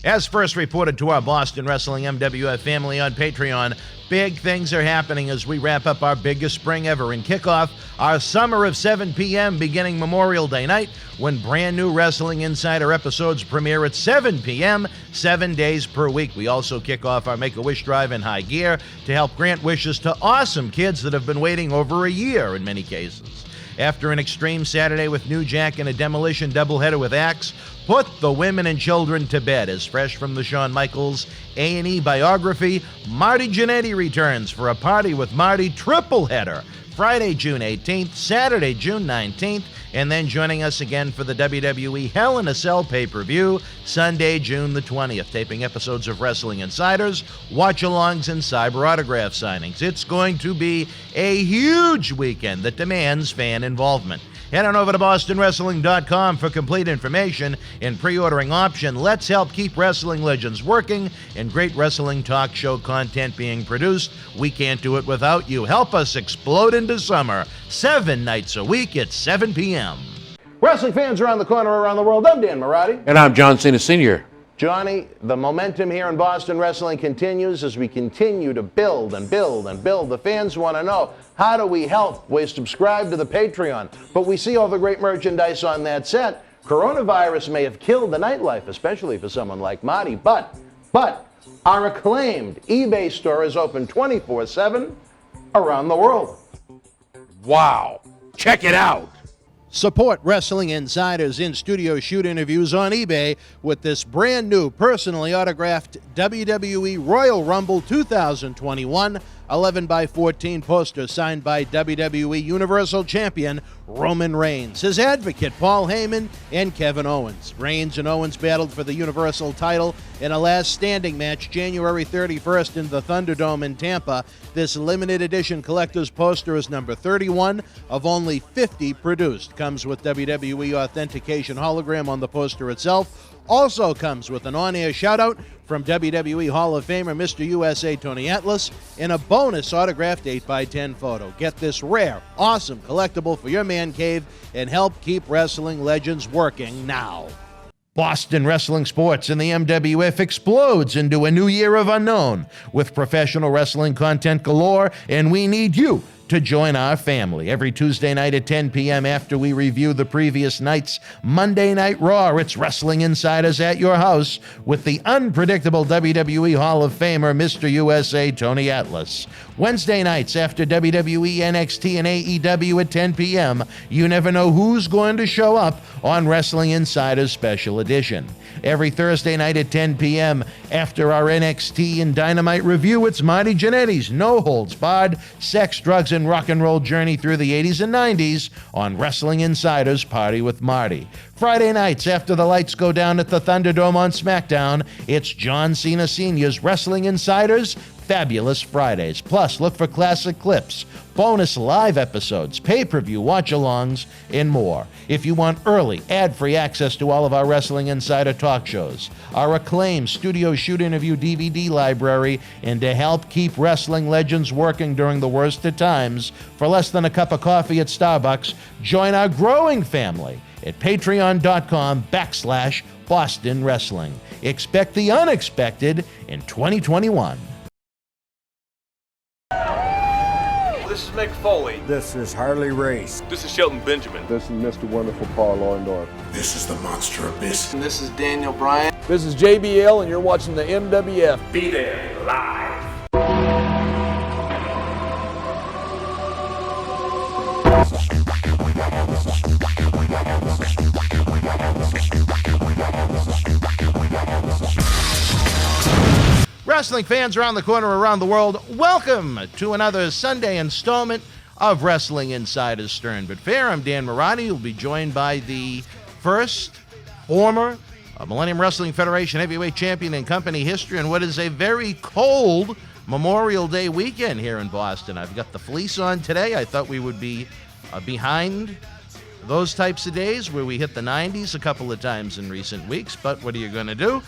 As first reported to our Boston Wrestling MWF family on Patreon, big things are happening as we wrap up our biggest spring ever and kick off our summer of 7 p.m. beginning Memorial Day night, when brand new Wrestling Insider episodes premiere at 7 p.m., 7 days per week. We also kick off our Make-A-Wish drive in high gear to help grant wishes to awesome kids that have been waiting over a year in many cases. After an Extreme Saturday with New Jack and a Demolition doubleheader with Axe, put the women and children to bed. As fresh from the Shawn Michaels A&E biography, Marty Jannetty returns for a Party with Marty triple header, Friday, June 18th, Saturday, June 19th, and then joining us again for the WWE Hell in a Cell pay-per-view, Sunday, June the 20th, taping episodes of Wrestling Insiders, watch-alongs, and cyber autograph signings. It's going to be a huge weekend that demands fan involvement. Head on over to BostonWrestling.com for complete information and pre-ordering option. Let's help keep wrestling legends working and great wrestling talk show content being produced. We can't do it without you. Help us explode into summer, 7 nights a week at 7 p.m. Wrestling fans around the corner, around the world, I'm Dan Marty. And I'm John Cena Sr. Johnny, the momentum here in Boston Wrestling continues as we continue to build and build and build. The fans want to know, how do we help? We subscribe to the Patreon, but we see all the great merchandise on that set. Coronavirus may have killed the nightlife, especially for someone like Marty, but our acclaimed eBay store is open 24/7 around the world. Wow. Check it out. Support Wrestling Insiders in-studio shoot interviews on eBay with this brand new personally autographed WWE Royal Rumble 2021 11x14 poster signed by WWE Universal Champion Roman Reigns, his advocate Paul Heyman, and Kevin Owens. Reigns and Owens battled for the Universal title in a last standing match January 31st in the Thunderdome in Tampa. This limited edition collector's poster is number 31 of only 50 produced. Comes with WWE authentication hologram on the poster itself. Also comes with an on-air shout-out from WWE Hall of Famer Mr. USA Tony Atlas and a bonus autographed 8x10 photo. Get this rare, awesome collectible for your man cave and help keep wrestling legends working now. Boston Wrestling Sports and the MWF explodes into a new year of unknown with professional wrestling content galore, and we need you to join our family. Every Tuesday night at 10 p.m. after we review the previous night's Monday Night Raw, it's Wrestling Insiders at your house with the unpredictable WWE Hall of Famer, Mr. USA Tony Atlas. Wednesday nights after WWE, NXT, and AEW at 10 p.m., you never know who's going to show up on Wrestling Insiders Special Edition. Every Thursday night at 10 p.m. after our NXT and Dynamite review, it's Marty Jannetty's No Holds Barred Sex, Drugs, and Rock and Roll journey through the 80s and 90s on Wrestling Insiders Party with Marty. Friday nights after the lights go down at the Thunderdome on SmackDown, it's John Cena Sr.'s Wrestling Insiders Fabulous Fridays. Plus, look for classic clips, bonus live episodes, pay-per-view watch-alongs, and more. If you want early, ad-free access to all of our Wrestling Insider talk shows, our acclaimed studio shoot interview DVD library, and to help keep wrestling legends working during the worst of times, for less than a cup of coffee at Starbucks, join our growing family at patreon.com/Boston Wrestling. Expect the unexpected in 2021. This is Mick Foley. This is Harley Race. This is Shelton Benjamin. This is Mr. Wonderful Paul Orndorff. This is the Monster Abyss. And this is Daniel Bryan. This is JBL, and you're watching the MWF. Be there live. Wrestling fans around the corner, around the world, welcome to another Sunday installment of Wrestling Insiders Stern But Fair. I'm Dan Marty. You'll be joined by the first former Millennium Wrestling Federation heavyweight champion in company history in what is a very cold Memorial Day weekend here in Boston. I've got the fleece on today. I thought we would be behind those types of days where we hit the 90s a couple of times in recent weeks, but what are you going to do?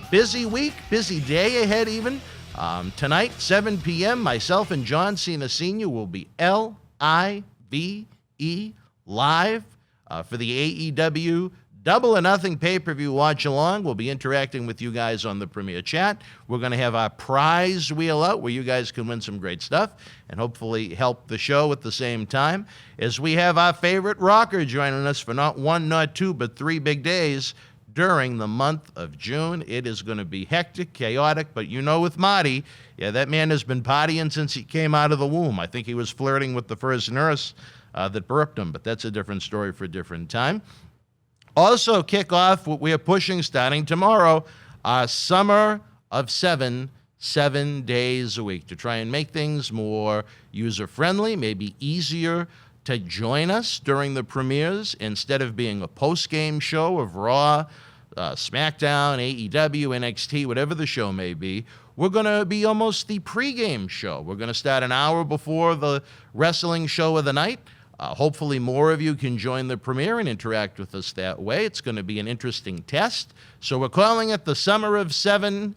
Busy week, busy day ahead even. Tonight, 7 p.m., myself and John Cena Sr. will be Live live for the AEW Double or Nothing pay-per-view watch-along. We'll be interacting with you guys on the Premier Chat. We're going to have our prize wheel out where you guys can win some great stuff and hopefully help the show at the same time, as we have our favorite rocker joining us for not one, not two, but 3 big days during the month of June. It is going to be hectic, chaotic, but you know with Marty, yeah, that man has been partying since he came out of the womb. I think he was flirting with the first nurse that burped him, but that's a different story for a different time. Also kick off what we are pushing starting tomorrow, our Summer of 7 days a week, to try and make things more user-friendly, maybe easier to join us during the premieres instead of being a post-game show of Raw, SmackDown, AEW, NXT, whatever the show may be. We're going to be almost the pregame show. We're going to start an hour before the wrestling show of the night. Hopefully more of you can join the premiere and interact with us that way. It's going to be an interesting test. So we're calling it the Summer of 7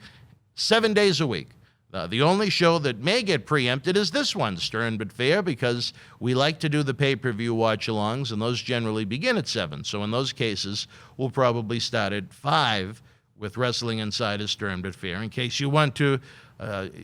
days a week. The only show that may get preempted is this one, Stern but Fair, because we like to do the pay-per-view watch-alongs, and those generally begin at 7. So in those cases, we'll probably start at 5 with Wrestling Insider Stern but Fair, in case you want to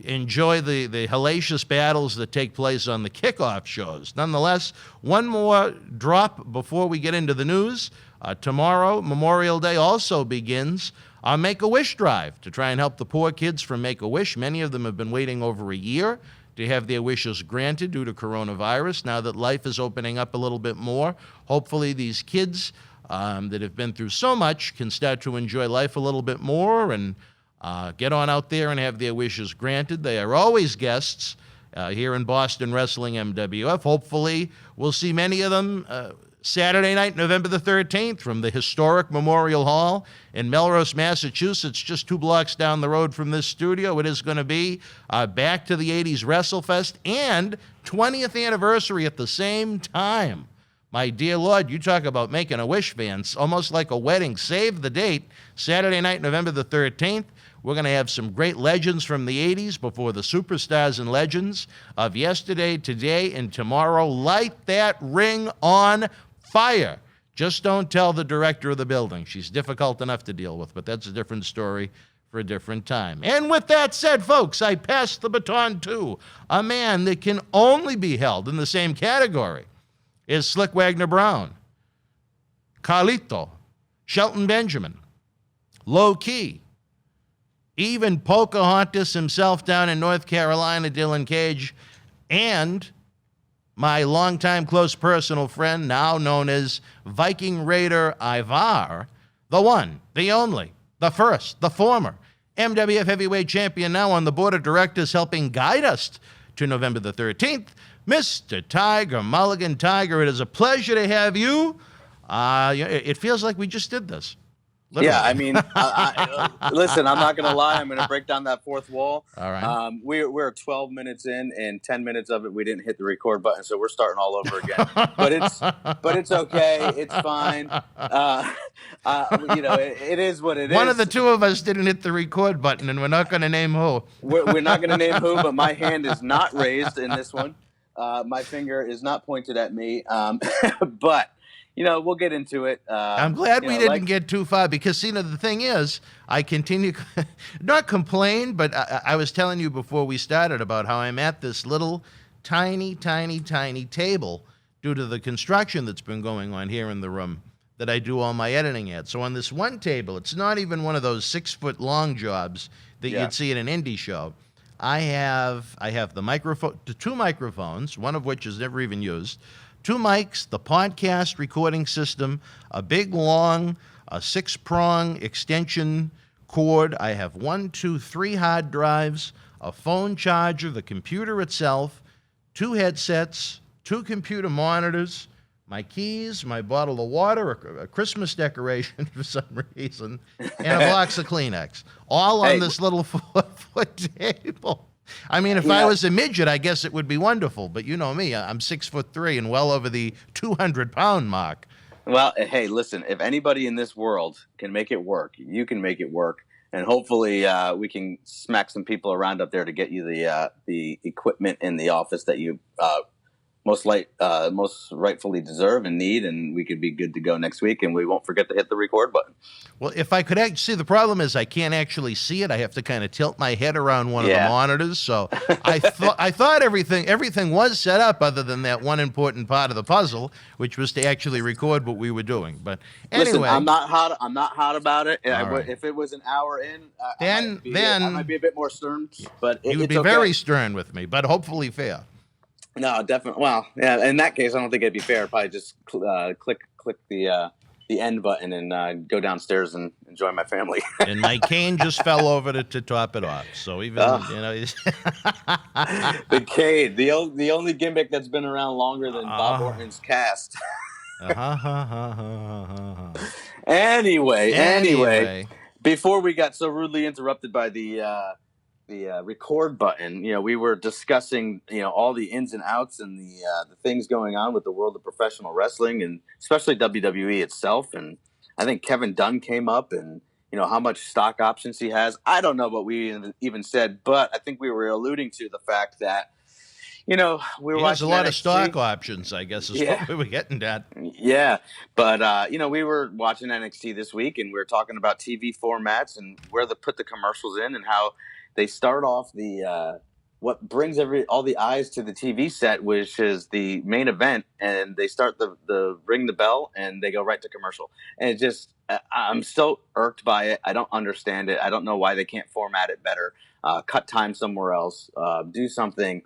enjoy the hellacious battles that take place on the kickoff shows. Nonetheless, one more drop before we get into the news. Tomorrow, Memorial Day, also begins our Make-A-Wish drive to try and help the poor kids from Make-A-Wish. Many of them have been waiting over a year to have their wishes granted due to coronavirus. Now that life is opening up a little bit more, hopefully these kids that have been through so much can start to enjoy life a little bit more and get on out there and have their wishes granted. They are always guests here in Boston Wrestling MWF. Hopefully we'll see many of them Saturday night, November the 13th, from the historic Memorial Hall in Melrose, Massachusetts, just 2 blocks down the road from this studio. It is going to be back to the 80s WrestleFest and 20th anniversary at the same time. My dear Lord, you talk about making a wish, fans, almost like a wedding. Save the date, Saturday night, November the 13th. We're going to have some great legends from the 80s before the superstars and legends of yesterday, today, and tomorrow. Light that ring on fire. Just don't tell the director of the building. She's difficult enough to deal with, but that's a different story for a different time. And with that said, folks, I pass the baton to a man that can only be held in the same category as Slick Wagner Brown, Carlito, Shelton Benjamin, Low Key, even Pocahontas himself down in North Carolina, Dylan Cage, and my longtime close personal friend, now known as Viking Raider Ivar, the one, the only, the first, the former MWF Heavyweight Champion, now on the board of directors helping guide us to November the 13th, Mr. Tiger Mulligan. Tiger, it is a pleasure to have you. It feels like we just did this. Literally. Yeah, I mean, listen, I'm not going to lie. I'm going to break down that fourth wall. All right. We're 12 minutes in, and 10 minutes of it we didn't hit the record button, so we're starting all over again. but it's okay. It's fine. It is what it is. One of the two of us didn't hit the record button, and we're not going to name who. We're not going to name who, but my hand is not raised in this one. My finger is not pointed at me. But we'll get into it. I'm glad we didn't get too far because, the thing is, I continue, not complain, but I was telling you before we started about how I'm at this little tiny table due to the construction that's been going on here in the room that I do all my editing at. So on this one table, it's not even one of those 6-foot long jobs that you'd see at an indie show. I have the microphone, 2 microphones, one of which is never even used, 2 mics, the podcast recording system, a big, long, 6-prong extension cord. I have 1, 2, 3 hard drives, a phone charger, the computer itself, 2 headsets, 2 computer monitors, my keys, my bottle of water, a Christmas decoration for some reason, and a box of Kleenex, all on this little 4-foot table. I mean, if I was a midget, I guess it would be wonderful. But you know me, I'm 6'3" and well over the 200-pound mark. Well, hey, listen, if anybody in this world can make it work, you can make it work. And hopefully we can smack some people around up there to get you the equipment in the office that you most rightfully deserve and need, and we could be good to go next week, and we won't forget to hit the record button. Well, if I could see, the problem is I can't actually see it. I have to kind of tilt my head around one of the monitors. So I thought everything was set up, other than that one important part of the puzzle, which was to actually record what we were doing. But anyway, listen, I'm not hot about it. Right. If it was an hour in, then I might be a bit more stern. But you would be okay. very stern with me, but hopefully fair. No, definitely. Well, yeah. In that case, I don't think it'd be fair. I'd probably just click the end button and go downstairs and enjoy my family. And my cane just fell over to top it off. So even the cane, the only gimmick that's been around longer than Bob Orton's cast. Anyway, before we got so rudely interrupted by the record button, we were discussing, all the ins and outs and the things going on with the world of professional wrestling, and especially WWE itself. And I think Kevin Dunn came up, and how much stock options he has. I don't know what we even said, but I think we were alluding to the fact that we were he has watching a lot NXT. Of stock options, I guess, is what we were getting at. Yeah, but we were watching NXT this week, and we were talking about TV formats and where to put the commercials in, and how they start off what brings all the eyes to the TV set, which is the main event, and they start the ring the bell, and they go right to commercial. And it just, I'm so irked by it. I don't understand it. I don't know why they can't format it better. Cut time somewhere else. Do something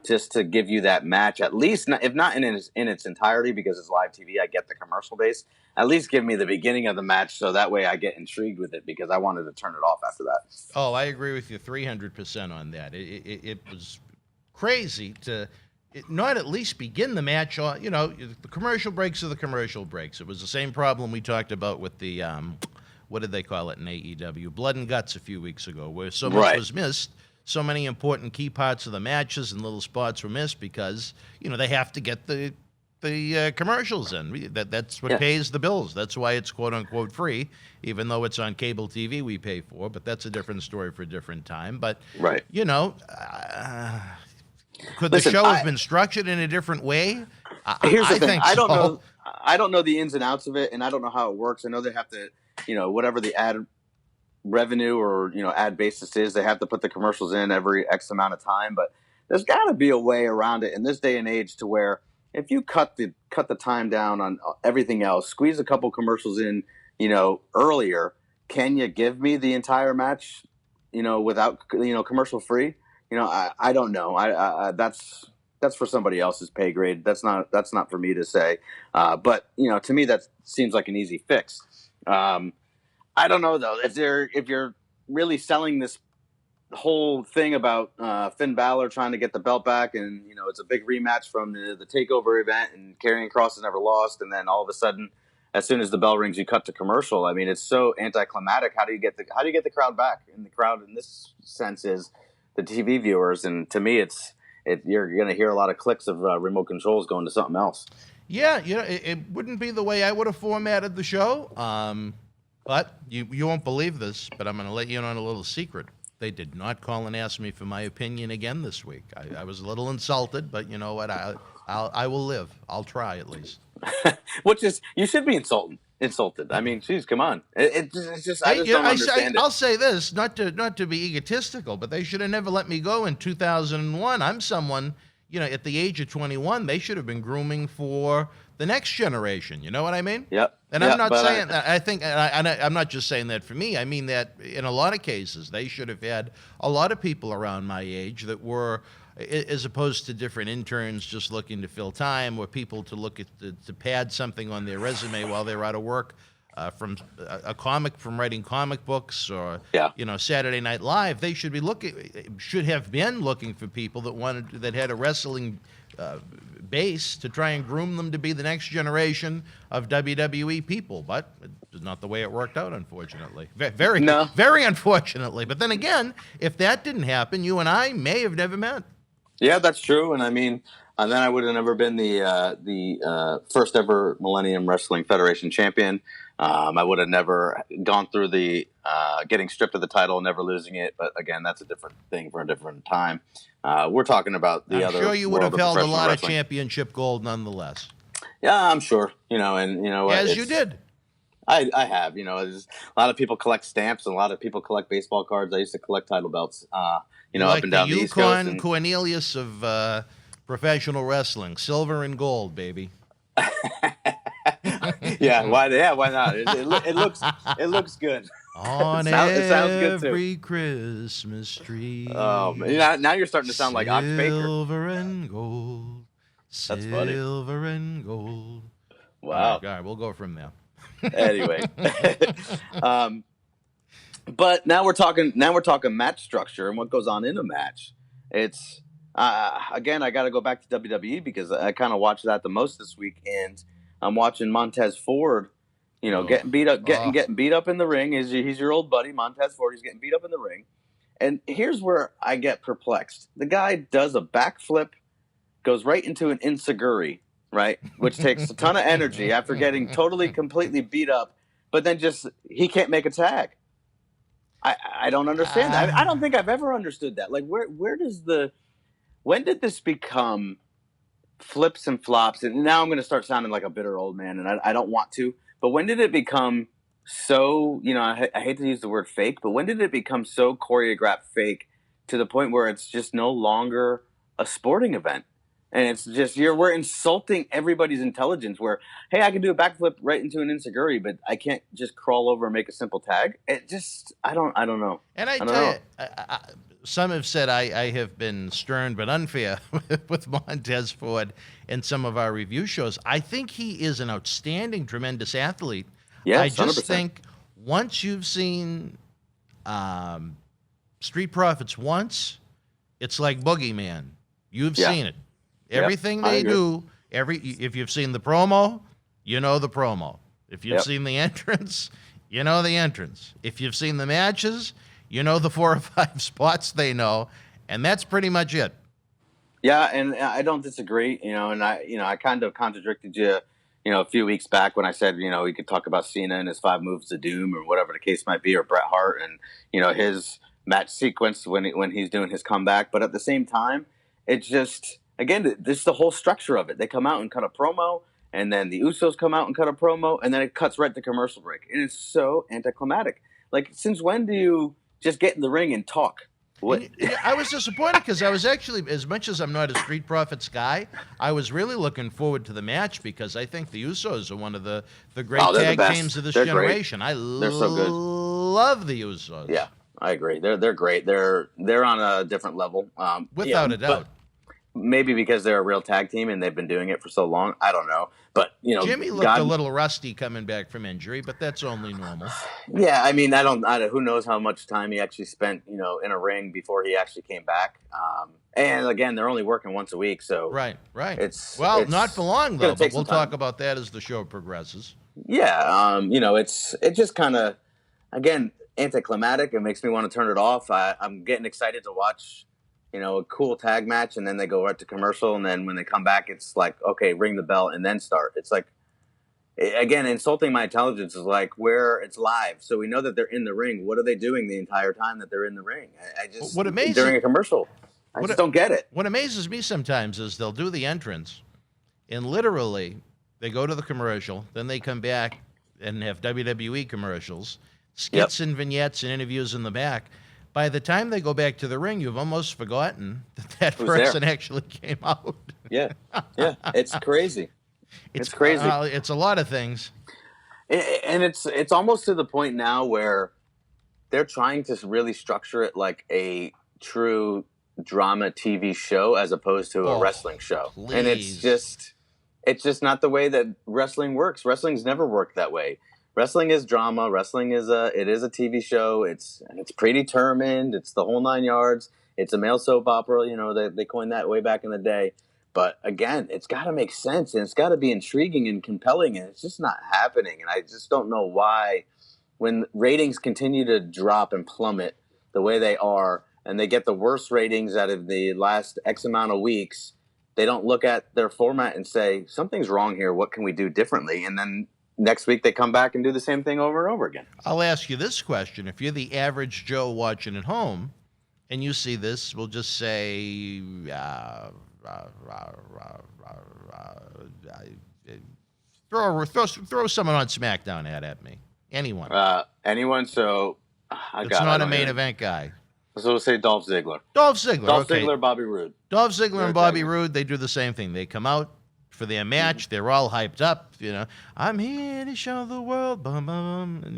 just to give you that match, at least, if not in its entirety, because it's live TV. I get the commercial base. At least give me the beginning of the match, so that way I get intrigued with it, because I wanted to turn it off after that. Oh, I agree with you 300% on that. It was crazy to not at least begin the match. The commercial breaks are the commercial breaks. It was the same problem we talked about with the, what did they call it in AEW? Blood and Guts a few weeks ago, where so much was missed. So many important key parts of the matches and little spots were missed because, they have to get the commercials in. That's what pays the bills. That's why it's quote-unquote free, even though it's on cable TV we pay for. But that's a different story for a different time. But, could the show have been structured in a different way? Here's the thing. I don't know. I don't know the ins and outs of it, and I don't know how it works. I know they have to, whatever the ad revenue or ad basis is, they have to put the commercials in every X amount of time. But there's got to be a way around it in this day and age to where, if you cut the time down on everything else, squeeze a couple commercials in, earlier, can you give me the entire match, without, commercial free? I don't know. That's for somebody else's pay grade. That's not for me to say. But to me, that seems like an easy fix. I don't know though, if you're really selling this whole thing about Finn Balor trying to get the belt back, and it's a big rematch from the Takeover event, and Karrion Kross has never lost, and then all of a sudden, as soon as the bell rings, you cut to commercial. I mean, it's so anticlimactic. How do you get the crowd back? And the crowd in this sense is the TV viewers, and to me, you're going to hear a lot of clicks of remote controls going to something else. Yeah, it wouldn't be the way I would have formatted the show. But you won't believe this, but I'm going to let you in on a little secret. They did not call and ask me for my opinion again this week. I was a little insulted, but you know what? I will live. I'll try at least. Which is, you should be insulted. I mean, geez, come on. It's just I just don't understand it. I'll say this, not to be egotistical, but they should have never let me go in 2001. I'm someone, at the age of 21, they should have been grooming for the next generation. You know what I mean? Yep. And I'm not saying that. I think, and I'm not just saying that for me. I mean that in a lot of cases, they should have had a lot of people around my age that were, as opposed to different interns just looking to fill time, or people to look at to pad something on their resume while they're out of work, from writing comic books, or Saturday Night Live. They should have been looking for people that had a wrestling base to try and groom them to be the next generation of WWE people, but it's not the way it worked out, unfortunately. Very unfortunately. But then again, if that didn't happen, you and I may have never met. Yeah, that's true. And I mean, and then I would have never been the first ever Millennium Wrestling Federation champion. I would have never gone through the getting stripped of the title, never losing it. But again, that's a different thing for a different time. We're talking about the I'm other. sure you would have world of held a professional lot wrestling. of championship gold nonetheless. Yeah, I'm sure. And you know what? As you did. I have. There's a lot of people collect stamps, and a lot of people collect baseball cards. I used to collect title belts. You're Up like and down the the East Coast. Yukon Cornelius of professional wrestling, silver and gold, baby. Yeah, why not? It looks good. On it sounds good too. every Christmas tree. Oh man, now you're starting to sound like Ox Baker. Silver and gold. That's funny. Silver and gold. Wow. All right, we'll go from there. Anyway, but now we're talking match structure and what goes on in a match. It's again, I got to go back to WWE because I kind of watched that the most this week, and I'm watching Montez Ford, getting beat up in the ring. He's your old buddy Montez Ford. He's getting beat up in the ring, and here's where I get perplexed. The guy does a backflip, goes right into an enziguri, right, which takes a ton of energy after getting completely beat up, but then he can't make a tag. I don't understand that. I don't think I've ever understood that. Like, when did this become flips and flops? And now I'm going to start sounding like a bitter old man, and I don't want to. But when did it become so, I hate to use the word fake, but when did it become so choreographed fake to the point where it's just no longer a sporting event? And it's just we're insulting everybody's intelligence. Where, hey, I can do a backflip right into an enziguri, but I can't just crawl over and make a simple tag. It just I don't know. And I tell you, some have said I have been stern but unfair with Montez Ford in some of our review shows. I think he is an outstanding, tremendous athlete. Yes, I just 100%. think once you've seen Street Profits once, it's like Boogeyman. You've seen it. Everything they do, if you've seen the promo, you know the promo. If you've seen the entrance, you know the entrance. If you've seen the matches, you know the 4 or 5 spots they know, and that's pretty much it. Yeah, and I don't disagree, and I kind of contradicted you, a few weeks back when I said, we could talk about Cena and his 5 moves to doom or whatever the case might be, or Bret Hart and, his match sequence when he's doing his comeback. But at the same time, it's just, again, this is the whole structure of it. They come out and cut a promo, and then the Usos come out and cut a promo, and then it cuts right to commercial break. And it's so anticlimactic. Like, since when do you just get in the ring and talk? What? I was disappointed because I was actually, as much as I'm not a Street Profits guy, I was really looking forward to the match because I think the Usos are one of the great tag teams of this generation. They're so good. Love the Usos. Yeah, I agree. They're great. They're on a different level. Without a doubt. Maybe because they're a real tag team and they've been doing it for so long. I don't know. But, Jimmy looked a little rusty coming back from injury, but that's only normal. Yeah, I mean, I don't who knows how much time he actually spent, in a ring before he actually came back. And again, they're only working once a week, so Right. It's not for long though, but we'll talk time. about that as the show progresses. Yeah, it's just kind of, again, anticlimactic. It makes me want to turn it off. I'm getting excited to watch a cool tag match, and then they go right to commercial, and then when they come back, it's like, okay, ring the bell and then start. It's like, again, insulting my intelligence is like where it's live, so we know that they're in the ring. What are they doing the entire time that they're in the ring? I just during a commercial, I just don't get it. What amazes me sometimes is they'll do the entrance, and literally they go to the commercial, then they come back and have WWE commercials, skits and vignettes and interviews in the back. By the time they go back to the ring, you've almost forgotten that person actually came out. Yeah, it's crazy. It's crazy. It's a lot of things. And it's almost to the point now where they're trying to really structure it like a true drama TV show as opposed to a wrestling show. Please. And it's just not the way that wrestling works. Wrestling's never worked that way. Wrestling is drama. Wrestling is a TV show. It's predetermined. It's the whole 9 yards. It's a male soap opera. They coined that way back in the day. But again, it's got to make sense, and it's got to be intriguing and compelling, and it's just not happening. And I just don't know why, when ratings continue to drop and plummet the way they are, and they get the worst ratings out of the last X amount of weeks, they don't look at their format and say, something's wrong here. What can we do differently? And then next week they come back and do the same thing over and over again. I'll ask you this question. If you're the average Joe watching at home and you see this, we'll just say, throw someone on SmackDown at me. Anyone. Anyone, so it's not a main event guy. So we'll say Dolph Ziggler. Dolph Ziggler, Bobby Roode. Dolph Ziggler and Bobby Roode, they do the same thing. They come out for their match. Mm-hmm. They're all hyped up. I'm here to show the world. Bum, bum.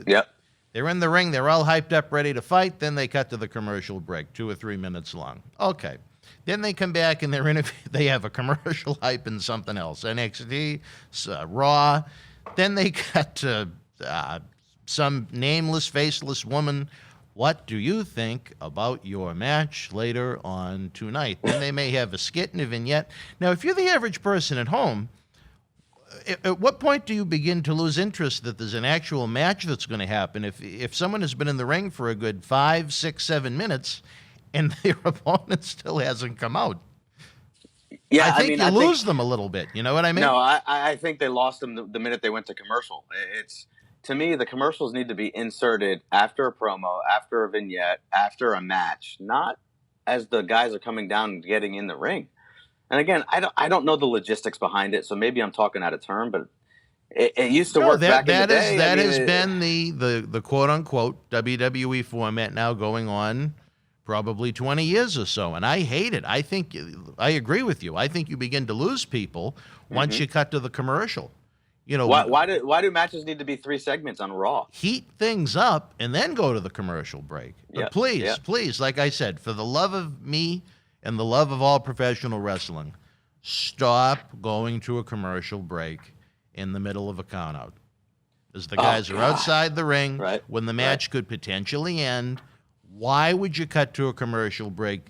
Yep. They're in the ring. They're all hyped up, ready to fight. Then they cut to the commercial break, 2 or 3 minutes long. Okay. Then they come back and they have a commercial hype and something else. NXT, Raw. Then they cut to some nameless, faceless woman. What do you think about your match later on tonight? Then they may have a skit and a vignette. Now, if you're the average person at home, at what point do you begin to lose interest that there's an actual match that's going to happen? If someone has been in the ring for a good 5, 6, 7 minutes and their opponent still hasn't come out, yeah, I think you lose them a little bit. You know what I mean? No, I think they lost them the minute they went to commercial. To me, the commercials need to be inserted after a promo, after a vignette, after a match, not as the guys are coming down and getting in the ring. And again, I don't know the logistics behind it, so maybe I'm talking out of turn, but it used to work back in the day. That has been the quote-unquote WWE format now going on probably 20 years or so, and I hate it. I agree with you. I think you begin to lose people once you cut to the commercial. Why do matches need to be 3 segments on Raw? Heat things up and then go to the commercial break. But please, like I said, for the love of me and the love of all professional wrestling, stop going to a commercial break in the middle of a countout. As the guys are outside the ring, when the match could potentially end, why would you cut to a commercial break?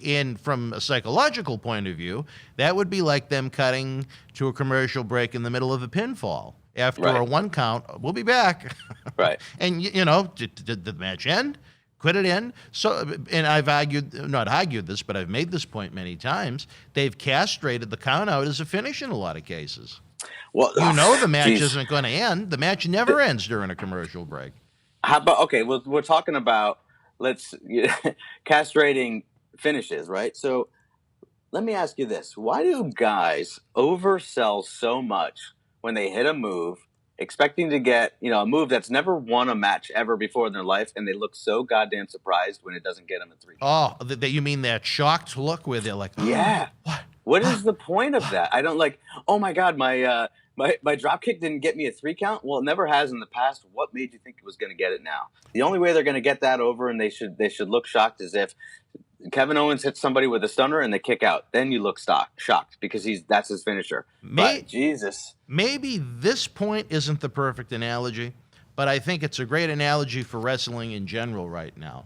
And from a psychological point of view, that would be like them cutting to a commercial break in the middle of a pinfall. After a 1 count, we'll be back. Right. And, did the match end? Could it end? So, and I've not argued this, but I've made this point many times. They've castrated the count out as a finish in a lot of cases. Well, the match isn't going to end. The match never ends during a commercial break. How about, we're talking about castrating finishes, right? So let me ask you this. Why do guys oversell so much when they hit a move, expecting to get, a move that's never won a match ever before in their life, and they look so goddamn surprised when it doesn't get them a 3 count? Oh, you mean that shocked look where they're like, yeah. What is the point of that? I don't oh my God, my drop kick didn't get me a 3 count. Well, it never has in the past. What made you think it was going to get it now? The only way they're going to get that over, and they should look shocked, is if Kevin Owens hits somebody with a stunner and they kick out. Then you look shocked because that's his finisher. Jesus. Maybe this point isn't the perfect analogy, but I think it's a great analogy for wrestling in general right now.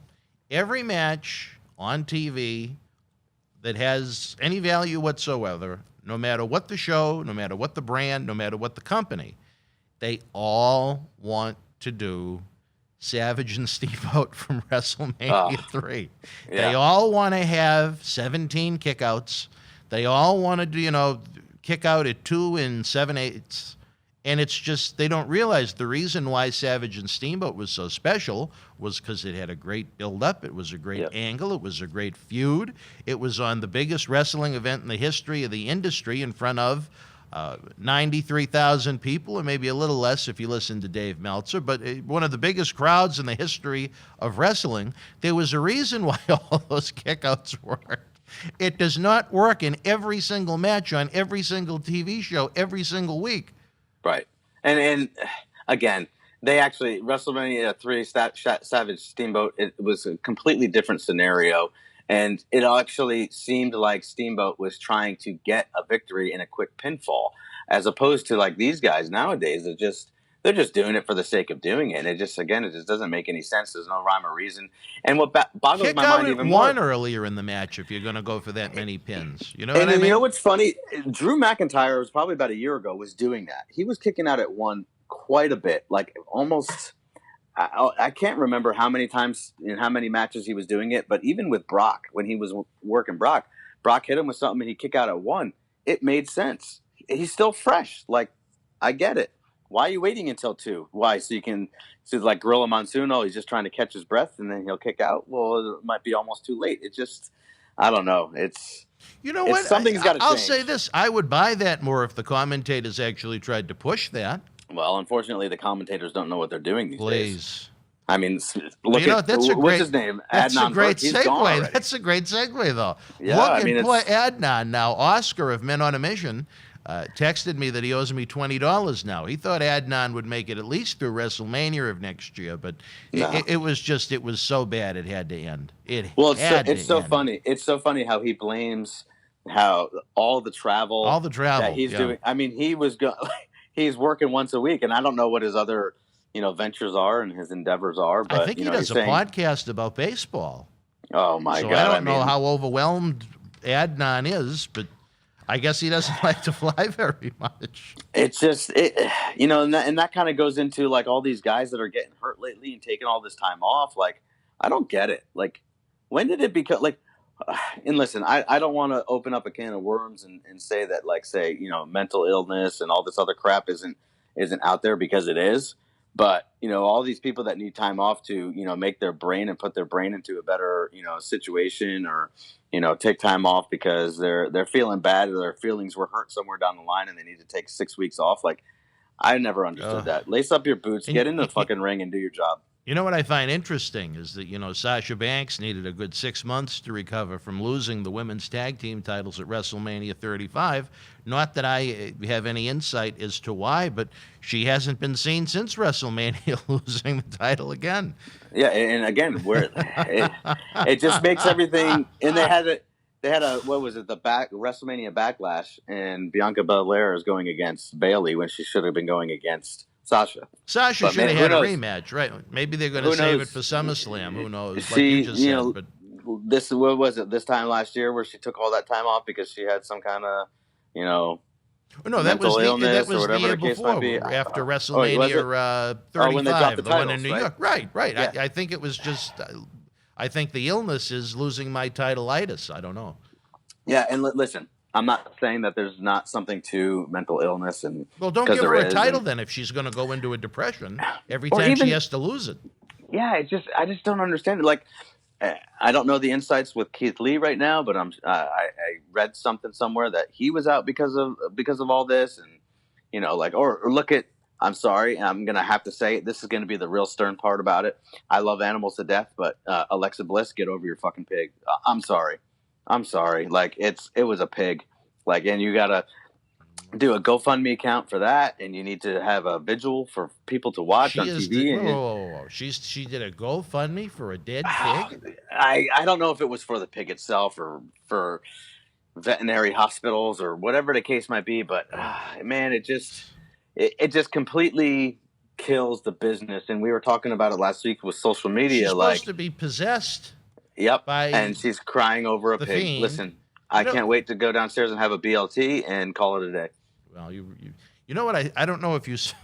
Every match on TV that has any value whatsoever, no matter what the show, no matter what the brand, no matter what the company, they all want to do Savage and Steamboat from WrestleMania 3. Yeah. They all want to have 17 kickouts. They all want to do, kick out at 2 7/8. And it's just, they don't realize the reason why Savage and Steamboat was so special was because it had a great build-up. It was a great angle. It was a great feud. It was on the biggest wrestling event in the history of the industry in front of 93,000 people, or maybe a little less if you listen to Dave Meltzer, but one of the biggest crowds in the history of wrestling. There was a reason why all those kickouts worked. It does not work in every single match on every single TV show every single week. Right. And again, they actually, WrestleMania 3, Savage Steamboat, it was a completely different scenario. And it actually seemed like Steamboat was trying to get a victory in a quick pinfall, as opposed to these guys nowadays. They're just doing it for the sake of doing it. And it just doesn't make any sense. There's no rhyme or reason. And what boggles my mind even more. One earlier in the match if you're going to go for that many pins. You know what I mean? You know what's funny? Drew McIntyre was probably about a year ago was doing that. He was kicking out at 1 quite a bit, almost. I can't remember how many times in how many matches he was doing it, but even with Brock, when he was working Brock hit him with something and he'd kick out at 1. It made sense. He's still fresh. I get it. Why are you waiting until 2? Why? So you can, so like Gorilla Monsoon, he's just trying to catch his breath and then he'll kick out. Well, it might be almost too late. It just, I don't know. You know what? Something's got to change. I'll say this. I would buy that more if the commentators actually tried to push that. Well, unfortunately, the commentators don't know what they're doing these days. Please. I mean, look at what's his name? That's Adnan a great Burke. He's gone segue. already. That's a great segue, though. Yeah, look I mean, at poor Adnan now. Oscar of Men on a Mission texted me that he owes me $20 now. He thought Adnan would make it at least through WrestleMania of next year, but it was so bad it had to end. It's so funny. It's so funny how he blames how all the travel that he's doing. I mean, he's working once a week, and I don't know what his other ventures are and his endeavors are. But I think he does a podcast about baseball. Oh my God! I don't know how overwhelmed Adnan is, but I guess he doesn't like to fly very much. It's just, and that kind of goes into like all these guys that are getting hurt lately and taking all this time off. Like, I don't get it. Like, when did it become like? And listen, I don't want to open up a can of worms and say that mental illness and all this other crap isn't out there, because it is. But all these people that need time off to make their brain and put their brain into a better situation, or take time off because they're feeling bad or their feelings were hurt somewhere down the line and they need to take 6 weeks off. Like, I never understood that. Lace up your boots, get in the fucking ring and do your job. You know what I find interesting is that, Sasha Banks needed a good 6 months to recover from losing the women's tag team titles at WrestleMania 35. Not that I have any insight as to why, but she hasn't been seen since WrestleMania losing the title again. Yeah, and again, it just makes everything. And they had a what was it, the WrestleMania Backlash, and Bianca Belair is going against Bayley when she should have been going against Sasha should have had a rematch, right? Maybe they're going to save it for SummerSlam. Who knows? Like you just said, but what was it this time last year where she took all that time off because she had some kind of mental illness or whatever the year before, after WrestleMania 35, when they dropped the one in New titles, York. Right. Yeah. I think it was just. I think the illness is losing my titleitis. I don't know. Yeah, and listen. I'm not saying that there's not something to mental illness, and don't give her a title then if she's going to go into a depression every time she has to lose it. Yeah, I just don't understand it. Like, I don't know the insights with Keith Lee right now, but I read something somewhere that he was out because of all this, and or look at. I'm sorry, I'm gonna have to say it. This is gonna be the real stern part about it. I love animals to death, but Alexa Bliss, get over your fucking pig. I'm sorry. Like, it was a pig. Like, and you gotta do a GoFundMe account for that, and you need to have a vigil for people to watch on TV. She did a GoFundMe for a dead pig? I don't know if it was for the pig itself or for veterinary hospitals or whatever the case might be, but man, it just completely kills the business. And we were talking about it last week with social media. She's supposed to be possessed. Yep, and she's crying over a pig. Fiend. Listen, I can't wait to go downstairs and have a BLT and call it a day. Well, you know what? I don't know if you saw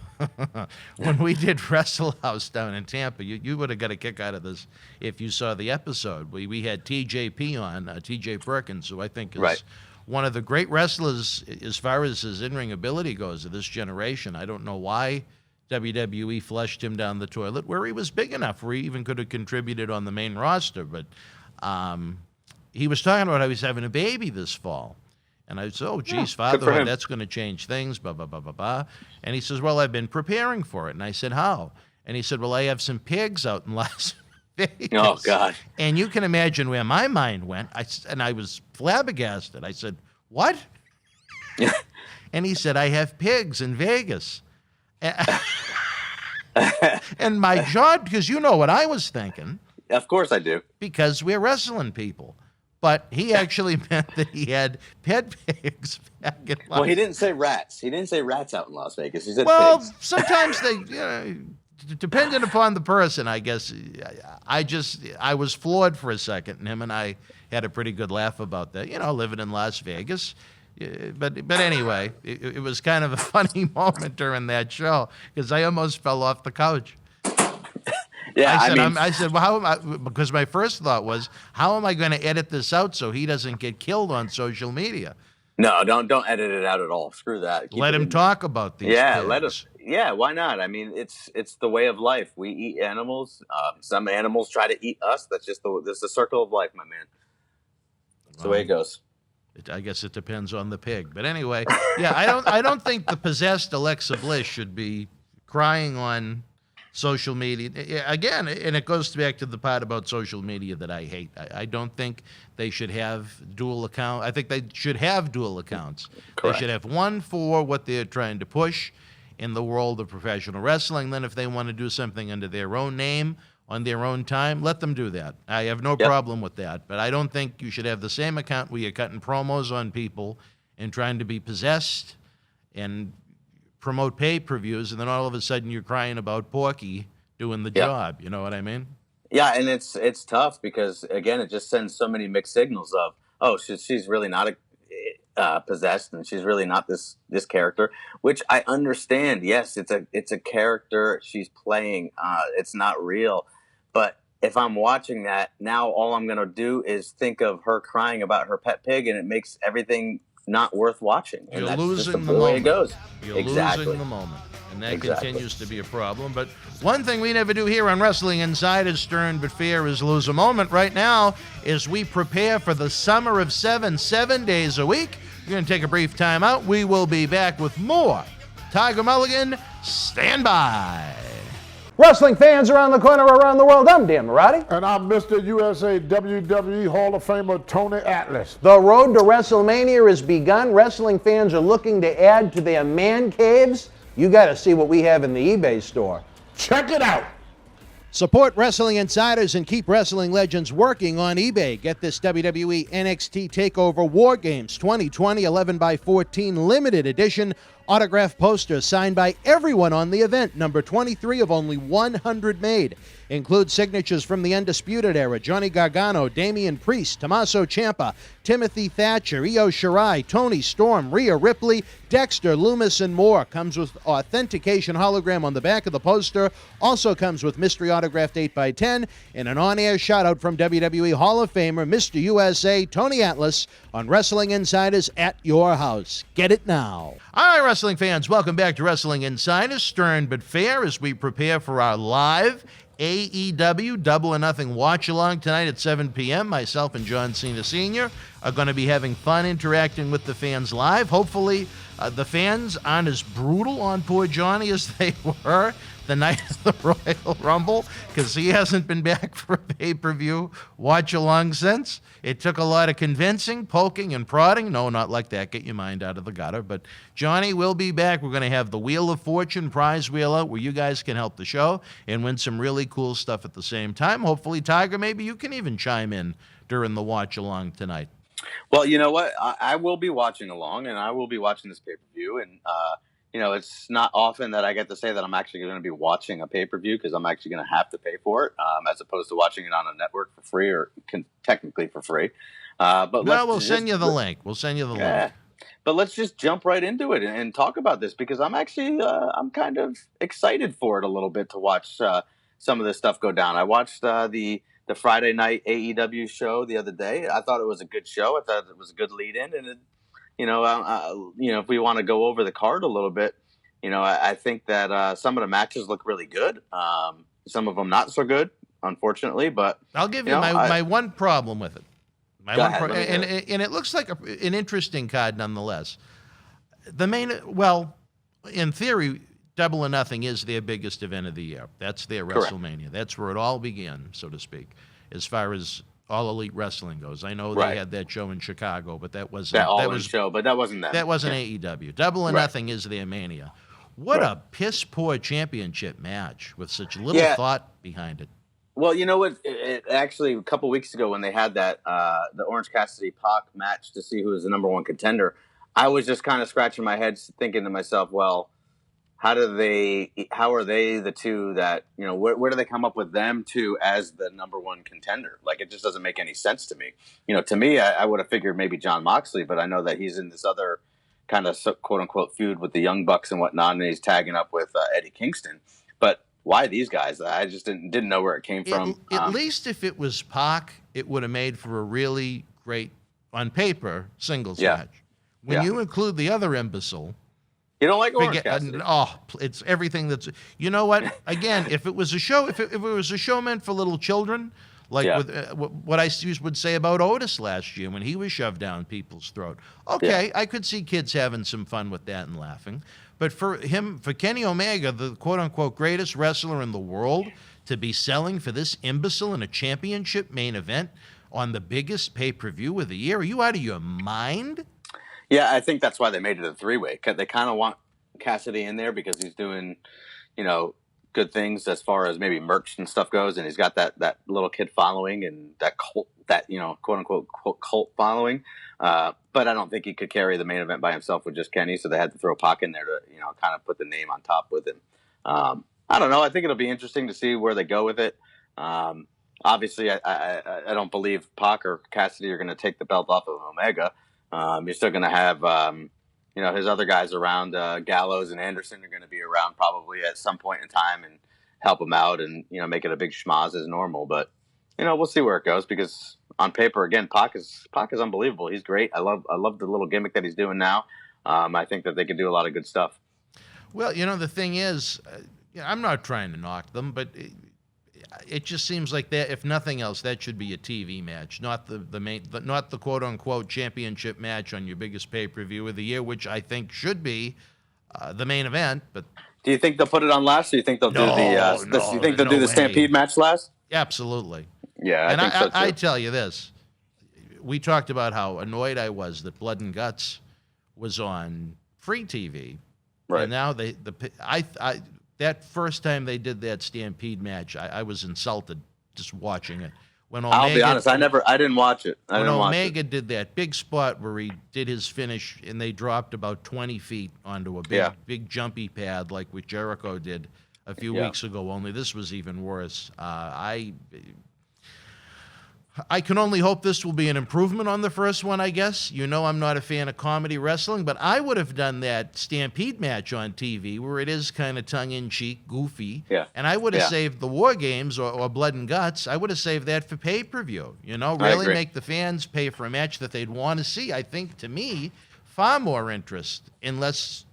when we did Wrestle House down in Tampa. You would have got a kick out of this if you saw the episode. We had TJP on, TJ Perkins, who I think is one of the great wrestlers as far as his in-ring ability goes of this generation. I don't know why WWE flushed him down the toilet where he was big enough where he even could have contributed on the main roster. But he was talking about how he's having a baby this fall. And I said, oh, geez, fatherhood, that's going to change things, blah, blah, blah, blah, blah. And he says, well, I've been preparing for it. And I said, how? And he said, well, I have some pigs out in Las Vegas. Oh, God. And you can imagine where my mind went. I was flabbergasted. I said, what? And he said, I have pigs in Vegas. And my jaw, because you know what I was thinking. Of course I do. Because we're wrestling people. But he actually meant that he had pet pigs back in Las Vegas. Well, he didn't say rats. He didn't say rats out in Las Vegas. He said pigs. Sometimes they, depending upon the person, I guess. I was floored for a second, and him and I had a pretty good laugh about that. Living in Las Vegas. But anyway, it was kind of a funny moment during that show because I almost fell off the couch. Yeah, I said, well, how am I? Because my first thought was, how am I going to edit this out so he doesn't get killed on social media? No, don't edit it out at all. Screw that. Keep Let it him in. talk about these Yeah, pigs. let us. Yeah, why not? I mean, it's the way of life. We eat animals. Some animals try to eat us. That's just the circle of life, my man. That's the way it goes. I guess it depends on the pig. But anyway, yeah, I don't think the possessed Alexa Bliss should be crying on social media. Again, and it goes back to the part about social media that I hate. I don't think they should have dual account. I think they should have dual accounts. Correct. They should have one for what they're trying to push in the world of professional wrestling. Then if they want to do something under their own name on their own time, let them do that. I have no problem with that. But I don't think you should have the same account where you're cutting promos on people and trying to be possessed and promote pay-per-views, and then all of a sudden you're crying about Porky doing the job. You know what I mean? Yeah, and it's tough because again, it just sends so many mixed signals of, oh, she's really not possessed, and she's really not this character, which I understand. Yes, it's a character she's playing. It's not real, but if I'm watching that now, all I'm gonna do is think of her crying about her pet pig, and it makes everything not worth watching. And You're that's losing just the way moment. it goes. You're Exactly. losing the moment. And that Exactly. continues to be a problem. But one thing we never do here on Wrestling Insider, stern but fair, is lose a moment right now as we prepare for the Summer of 7 days a week. We're going to take a brief time out. We will be back with more Tiger Mulligan. Stand by. Wrestling fans around the corner, around the world, I'm Dan Marty. And I'm Mr. USA WWE Hall of Famer Tony Atlas. The road to WrestleMania has begun. Wrestling fans are looking to add to their man caves. You got to see what we have in the eBay store. Check it out. Support Wrestling Insiders and keep wrestling legends working on eBay. Get this WWE NXT TakeOver War Games 2020 11x14 limited edition autograph poster signed by everyone on the event, number 23 of only 100 made. Includes signatures from the Undisputed Era, Johnny Gargano, Damian Priest, Tommaso Ciampa, Timothy Thatcher, Io Shirai, Tony Storm, Rhea Ripley, Dexter, Loomis, and more. Comes with authentication hologram on the back of the poster. Also comes with mystery autographed 8x10 and an on-air shout-out from WWE Hall of Famer Mr. USA Tony Atlas on Wrestling Insiders at your house. Get it now. All right, wrestling fans, welcome back to Wrestling Insiders, stern but fair, as we prepare for our live AEW Double or Nothing watch along tonight at 7 p.m. Myself and John Cena Sr. are going to be having fun interacting with the fans live. Hopefully, the fans aren't as brutal on poor Johnny as they were the night of the Royal Rumble, because he hasn't been back for a pay-per-view watch along since. It took a lot of convincing, poking, and prodding. No, not like that. Get your mind out of the gutter. But Johnny will be back. We're going to have the Wheel of Fortune prize wheel out where you guys can help the show and win some really cool stuff at the same time. Hopefully, Tiger, maybe you can even chime in during the watch along tonight. Well, you know what? I will be watching along, and I will be watching this pay-per-view. And, you know, it's not often that I get to say that I'm actually going to be watching a pay-per-view because I'm actually going to have to pay for it as opposed to watching it on a network for free or technically for free. But we'll send you the link. We'll send you the link. But let's just jump right into it and talk about this because I'm actually I'm kind of excited for it a little bit to watch some of this stuff go down. I watched the Friday night AEW show the other day. I thought it was a good show. I thought it was a good lead-in, and it, you know, if we want to go over the card a little bit, you know, I think that some of the matches look really good. Some of them not so good, unfortunately. But I'll give you my one problem with it. And it looks like an interesting card nonetheless. The main, well, in theory, Double or Nothing is their biggest event of the year. That's their WrestleMania. That's where it all began, so to speak, as far as All Elite Wrestling goes. I know they had that show in Chicago, but that wasn't show. But that wasn't that. That wasn't AEW. Double or Nothing is their mania. What a piss poor championship match with such little thought behind it. Well, you know what? It actually, a couple weeks ago when they had that the Orange Cassidy Pac match to see who was the number one contender, I was just kind of scratching my head, thinking to myself, well, how are they the two that, you know, where do they come up with them two as the number one contender? Like, it just doesn't make any sense to me. You know, to me, I would have figured maybe Jon Moxley, but I know that he's in this other kind of quote unquote feud with the Young Bucks and whatnot, and he's tagging up with Eddie Kingston. But why these guys? I just didn't know where it came from. At least if it was Pac, it would have made for a really great, on paper, singles match. When you include the other imbecile, you don't like Orange Cassidy. It's everything that's. You know what? Again, if it was a show, if it was a show meant for little children, like with what I would say about Otis last year when he was shoved down people's throat. Okay, I could see kids having some fun with that and laughing. But for Kenny Omega, the quote-unquote greatest wrestler in the world, to be selling for this imbecile in a championship main event on the biggest pay-per-view of the year, are you out of your mind? Yeah, I think that's why they made it a three-way. They kind of want Cassidy in there because he's doing, good things as far as maybe merch and stuff goes, and he's got that little kid following and that cult, that quote-unquote cult following. But I don't think he could carry the main event by himself with just Kenny, so they had to throw Pac in there to kind of put the name on top with him. I don't know. I think it'll be interesting to see where they go with it. Obviously, I don't believe Pac or Cassidy are going to take the belt off of Omega. You're still going to have, his other guys around. Gallows and Anderson are going to be around probably at some point in time and help him out and, make it a big schmoz as normal. But, we'll see where it goes because on paper, again, Pac is unbelievable. He's great. I love the little gimmick that he's doing now. I think that they could do a lot of good stuff. Well, the thing is, I'm not trying to knock them, but it just seems like that. If nothing else, that should be a TV match, not the quote unquote championship match on your biggest pay-per-view of the year, which I think should be the main event. But do you think they'll put it on last, or do you think they'll do the Stampede match last? Absolutely. Yeah, I think so too. I tell you this: we talked about how annoyed I was that Blood and Guts was on free TV, right? And now that first time they did that Stampede match, I was insulted just watching it. I'll be honest, I didn't watch it. When Omega did that big spot where he did his finish and they dropped about 20 feet onto a big jumpy pad like what Jericho did a few weeks ago, only this was even worse. I can only hope this will be an improvement on the first one, I guess. I'm not a fan of comedy wrestling, but I would have done that Stampede match on TV where it is kind of tongue-in-cheek, goofy. Yeah. And I would have saved the War Games or Blood and Guts. I would have saved that for pay-per-view. Really make the fans pay for a match that they'd want to see. I think, to me, far more interest, unless,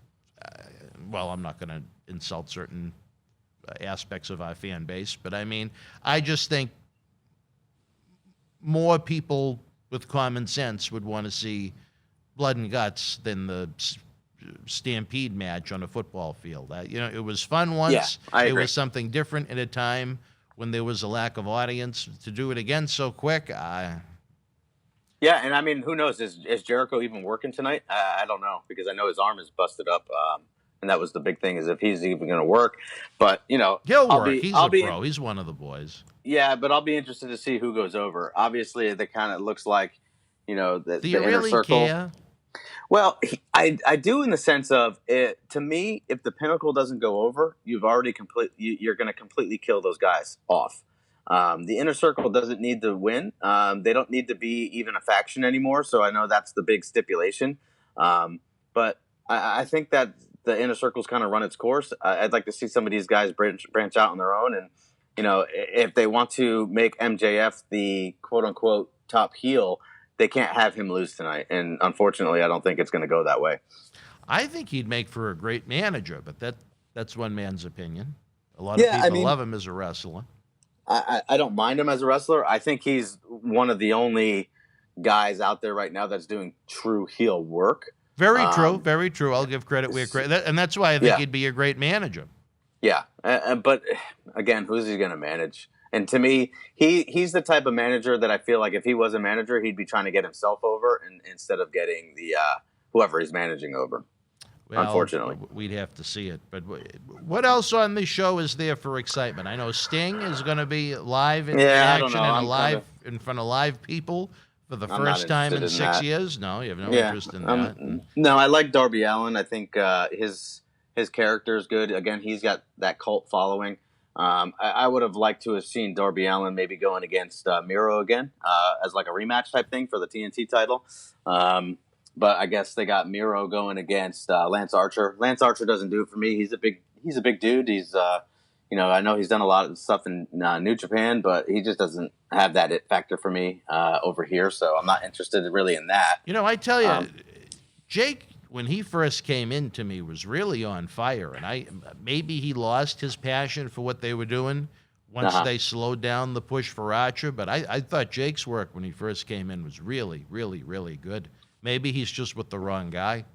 I'm not going to insult certain aspects of our fan base, but I just think more people with common sense would want to see Blood and Guts than the Stampede match on a football field. It was fun once. Yeah, I agree. It was something different at a time when there was a lack of audience. To do it again so quick, yeah, and who knows? Is Jericho even working tonight? I don't know because I know his arm is busted up. And that was the big thing, is if he's even going to work. But, he'll work. He's a pro. He's one of the boys. Yeah, but I'll be interested to see who goes over. Obviously, that kind of looks like, the Do you inner really circle. Care? Well, I do in the sense of it. To me, if the Pinnacle doesn't go over, you're going to completely kill those guys off. The inner circle doesn't need to win. They don't need to be even a faction anymore. So I know that's the big stipulation. But I think that the inner circle's kind of run its course. I'd like to see some of these guys branch out on their own. And, if they want to make MJF the quote unquote top heel, they can't have him lose tonight. And unfortunately, I don't think it's going to go that way. I think he'd make for a great manager, but that's one man's opinion. A lot of people love him as a wrestler. I don't mind him as a wrestler. I think he's one of the only guys out there right now that's doing true heel work. Very true, very true. I'll give credit where credit, and that's why I think he'd be a great manager. Yeah, but again, who's he going to manage? And to me, he's the type of manager that I feel like if he was a manager, he'd be trying to get himself over instead of getting the whoever he's managing over. Well, unfortunately, we'd have to see it. But what else on this show is there for excitement? I know Sting is going to be live in action and in front of live people. For the first time in 6 years? No, you have no interest in that. No, I like Darby Allin. I think his character is good. Again, he's got that cult following. I would have liked to have seen Darby Allin maybe going against Miro again as like a rematch type thing for the TNT title. But I guess they got Miro going against Lance Archer. Lance Archer doesn't do it for me. He's a big dude. He's I know he's done a lot of stuff in New Japan, but he just doesn't have that it factor for me over here. So I'm not interested really in that. I tell you, Jake, when he first came in to me, was really on fire, and maybe he lost his passion for what they were doing once they slowed down the push for Archer. But I thought Jake's work when he first came in was really, really, really good. Maybe he's just with the wrong guy.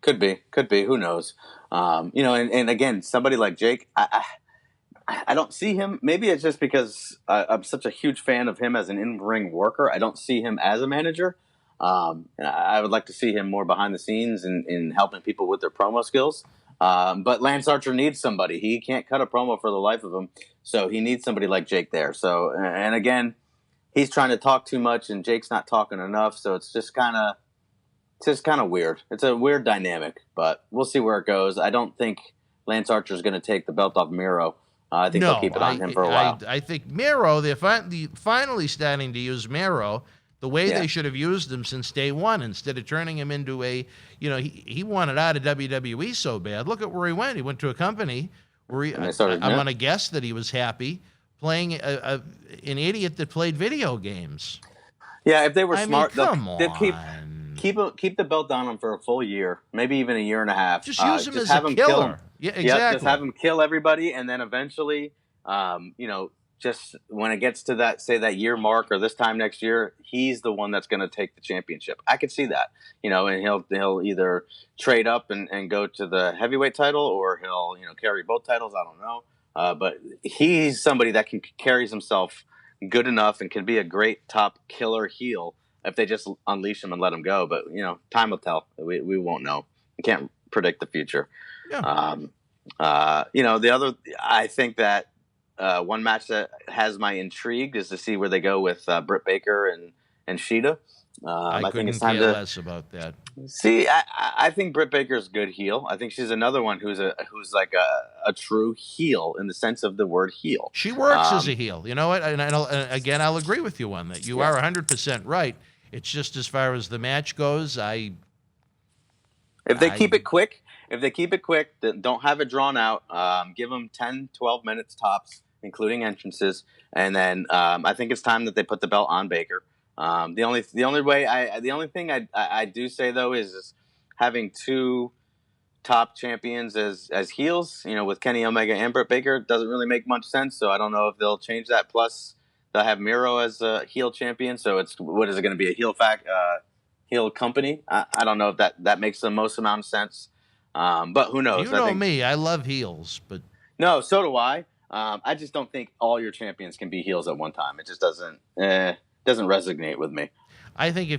Could be. Who knows? And again, somebody like Jake, I don't see him. Maybe it's just because I'm such a huge fan of him as an in-ring worker. I don't see him as a manager. I would like to see him more behind the scenes in helping people with their promo skills. But Lance Archer needs somebody. He can't cut a promo for the life of him, so he needs somebody like Jake there. So, and again, he's trying to talk too much, and Jake's not talking enough. So it's just kind of weird. It's a weird dynamic, but we'll see where it goes. I don't think Lance Archer is going to take the belt off Miro. I think they'll keep it on him for a while. I think Miro, they're finally starting to use Miro the way they should have used him since day one, instead of turning him into he wanted out of WWE so bad. Look at where he went. He went to a company where I'm going to guess that he was happy playing an idiot that played video games. Yeah, if they were smart, they'll keep the belt on him for a full year, maybe even a year and a half. Just use him as a killer. Yeah, exactly. Yep, just have him kill everybody, and then eventually, just when it gets to that year mark or this time next year, he's the one that's going to take the championship. I could see that, and he'll either trade up and go to the heavyweight title, or he'll carry both titles. I don't know, but he's somebody that carries himself good enough and can be a great top killer heel if they just unleash him and let him go. But time will tell. We won't know. We can't predict the future. Yeah. The other, I think that one match that has my intrigue is to see where they go with Britt Baker and Sheeta. I think it's time to less about that. See, I think Britt Baker's a good heel. I think she's another one who's like a true heel in the sense of the word heel. She works as a heel. You know what? And I'll agree with you on that. You are 100% right. It's just as far as the match goes, if they keep it quick, don't have it drawn out, give them 10, 12 minutes tops, including entrances, and then I think it's time that they put the belt on Baker. The only thing I do say though is having two top champions as heels, with Kenny Omega and Britt Baker, doesn't really make much sense. So I don't know if they'll change that. Plus, they'll have Miro as a heel champion. So what is it going to be, a heel company? I don't know if that makes the most amount of sense. But who knows? You know me, I love heels, but no, so do I. I just don't think all your champions can be heels at one time. It just doesn't resonate with me. I think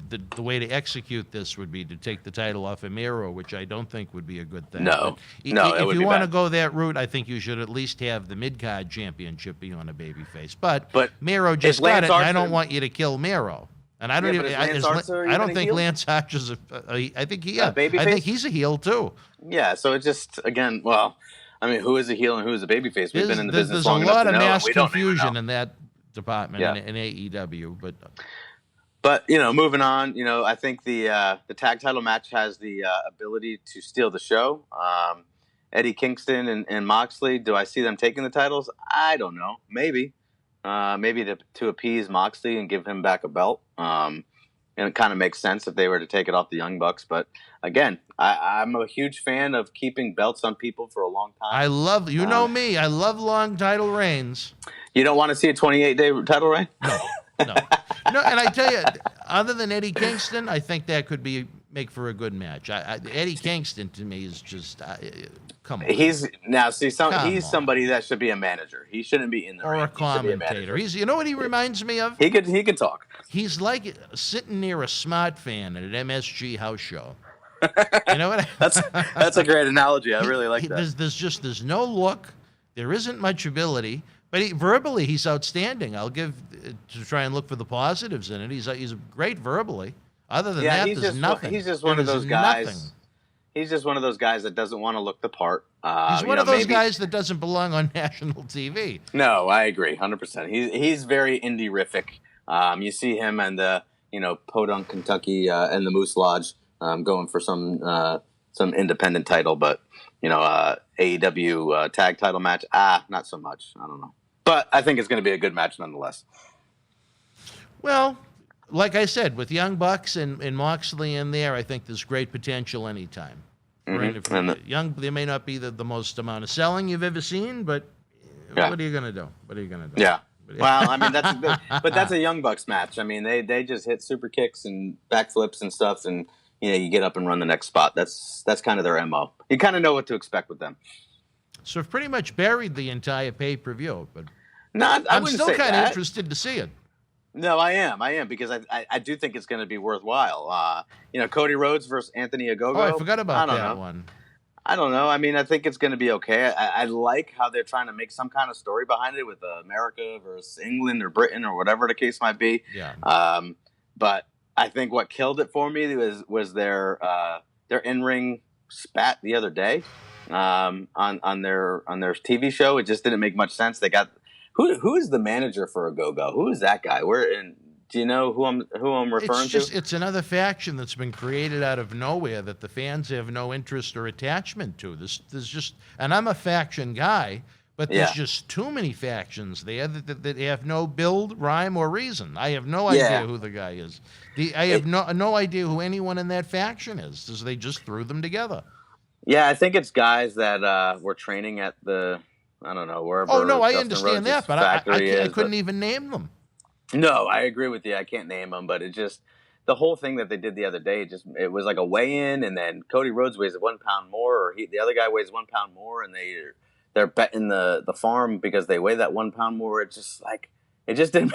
the way to execute this would be to take the title off of Miro, which I don't think would be a good thing. No, if you want to go that route, I think you should at least have the mid-card championship be on a babyface. But Miro just got it, and I don't want you to kill Miro. And I don't I don't think Lance Archer's I think he's a heel too. Yeah, so it just, again, who is a heel and who is a babyface? We've been in the business long enough to know. There's a lot of mass confusion in that department in AEW, but moving on, I think the tag title match has the ability to steal the show. Eddie Kingston and Moxley, do I see them taking the titles? I don't know. Maybe to appease Moxley and give him back a belt. And it kind of makes sense if they were to take it off the Young Bucks. But again, I'm a huge fan of keeping belts on people for a long time. I love, me, I love long title reigns. You don't want to see a 28-day title reign? No. And I tell you, other than Eddie Kingston, I think that could make for a good match. Eddie Kingston to me is just come on. He's somebody that should be a manager. He shouldn't be in the ring. Or a commentator. You know what he reminds me of? He could talk. He's like sitting near a smart fan at an MSG house show. You know what? That's a great analogy. I really like that. There's no look. There isn't much ability. But verbally, he's outstanding. I'll give to try and look for the positives in it. He's great verbally. Other than that, there's nothing. He's just one of those guys. Nothing. He's just one of those guys that doesn't want to look the part. He's one of those guys that doesn't belong on national TV. No, I agree, 100%. He's very indie-rific. You see him and the Podunk, Kentucky, and the Moose Lodge going for some independent title, but AEW tag title match, not so much. I don't know. But I think it's going to be a good match nonetheless. Well, like I said, with Young Bucks and Moxley in there, I think there's great potential anytime. They may not be the most amount of selling you've ever seen, but what are you gonna do? Yeah. Well, I mean that's a Young Bucks match. I mean they just hit super kicks and backflips and stuff, and you get up and run the next spot. That's kind of their MO. You kind of know what to expect with them. So I've pretty much buried the entire pay-per-view, but I'm still kind of interested to see it. No, I am because I do think it's going to be worthwhile. Cody Rhodes versus Anthony Ogogo. Oh, I forgot about that one. I don't know. I mean, I think it's going to be okay. I like how they're trying to make some kind of story behind it with America versus England or Britain or whatever the case might be. Yeah. But I think what killed it for me was their in-ring spat the other day on their TV show. It just didn't make much sense. They got who is the manager for Ogogo? Who is that guy? Do you know who I'm referring to? It's another faction that's been created out of nowhere that the fans have no interest or attachment to. There's just, and I'm a faction guy, but there's just too many factions there that have no build, rhyme, or reason. I have no idea who the guy is. I have no idea who anyone in that faction is. They just threw them together. Yeah, I think it's guys that were training at I don't know, wherever. Oh, no, I Justin understand Rhodes' that, but I couldn't even name them. No, I agree with you. I can't name them, but it just the whole thing that they did the other day. It was like a weigh-in, and then Cody Rhodes weighs 1 pound more, or the other guy weighs 1 pound more, and they're betting the farm because they weigh that 1 pound more. It's just like it just didn't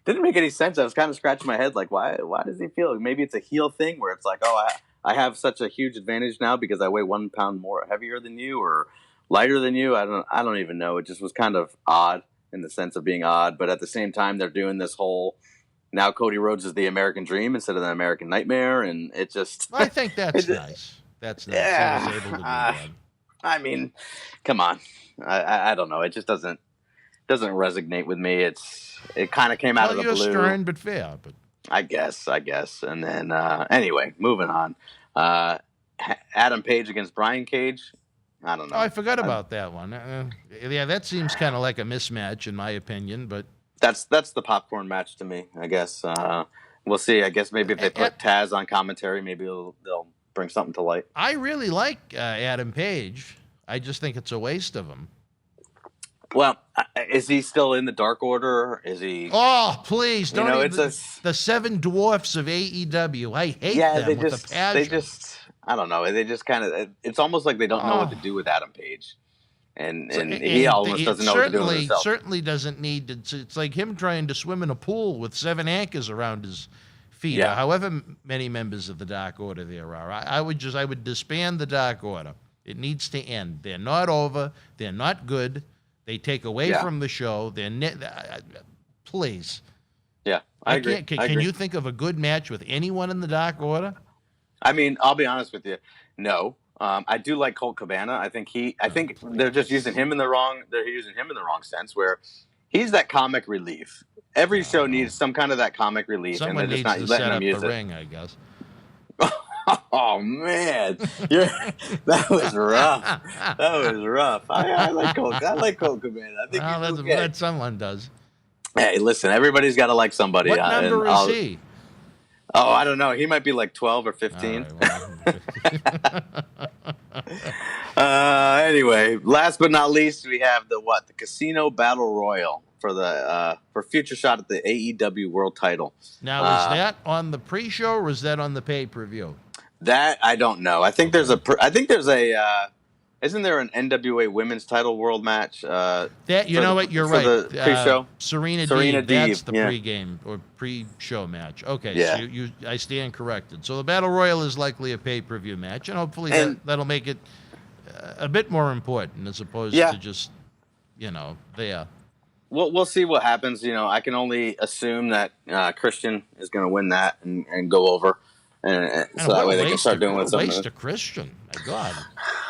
make any sense. I was kind of scratching my head like, why does he feel? Maybe it's a heel thing where it's like, oh, I have such a huge advantage now because I weigh 1 pound more heavier than you or lighter than you. I don't even know. It just was kind of odd. In the sense of being odd, but at the same time, they're doing this whole now Cody Rhodes is the American dream instead of the American nightmare, and it just. I think that's nice. That's nice. Yeah, I was able to do that. I mean, come on. I don't know. It just doesn't resonate with me. It kind of came out of the blue. You're stern but fair, but I guess. And then anyway, moving on. Adam Page against Brian Cage. I don't know. Oh, I forgot about that one. Yeah, that seems kind of like a mismatch in my opinion, but that's the popcorn match to me, I guess. We'll see. I guess maybe if they put Taz on commentary, maybe they'll bring something to light. I really like Adam Page. I just think it's a waste of him. Well, is he still in the Dark Order? Is he? Oh, please don't! It's the seven dwarfs of AEW. I hate them with a passion. They just. I don't know. They just kind of. It's almost like they don't know what to do with Adam Page, and he almost doesn't know what to do with himself. Certainly doesn't need to. It's like him trying to swim in a pool with 7 anchors around his feet. Yeah. However many members of the Dark Order there are, I would disband the Dark Order. It needs to end. They're not over. They're not good. They take away from the show. Please. Yeah, I agree. Can you think of a good match with anyone in the Dark Order? I mean, I'll be honest with you. No, I do like Colt Cabana. I think they're just using him in the wrong. They're using him in the wrong sense, where he's that comic relief. Every show needs some kind of that comic relief, Someone and they're just needs not to letting set him up use the it. ring, I guess. Oh man, that was rough. That was rough. I like Colt. I like Colt Cabana. I think he's okay. That someone does. Hey, listen, everybody's got to like somebody. What number is he? Oh, I don't know. He might be like 12 or 15. Anyway, last but not least, we have the Casino Battle Royal for future shot at the AEW World Title. Now, is that on the pre-show or is that on the pay-per-view? That I don't know. I think there's isn't there an NWA Women's Title World match? You're right. The pre-show? Serena Deeb. That's the pre-game or pre-show match. Okay, yeah. So I stand corrected. So the Battle Royal is likely a pay-per-view match, and hopefully that'll make it a bit more important as opposed to just, there. We'll see what happens. I can only assume that Christian is going to win that and go over. And so that way they can start doing with something. Waste of Christian, my God.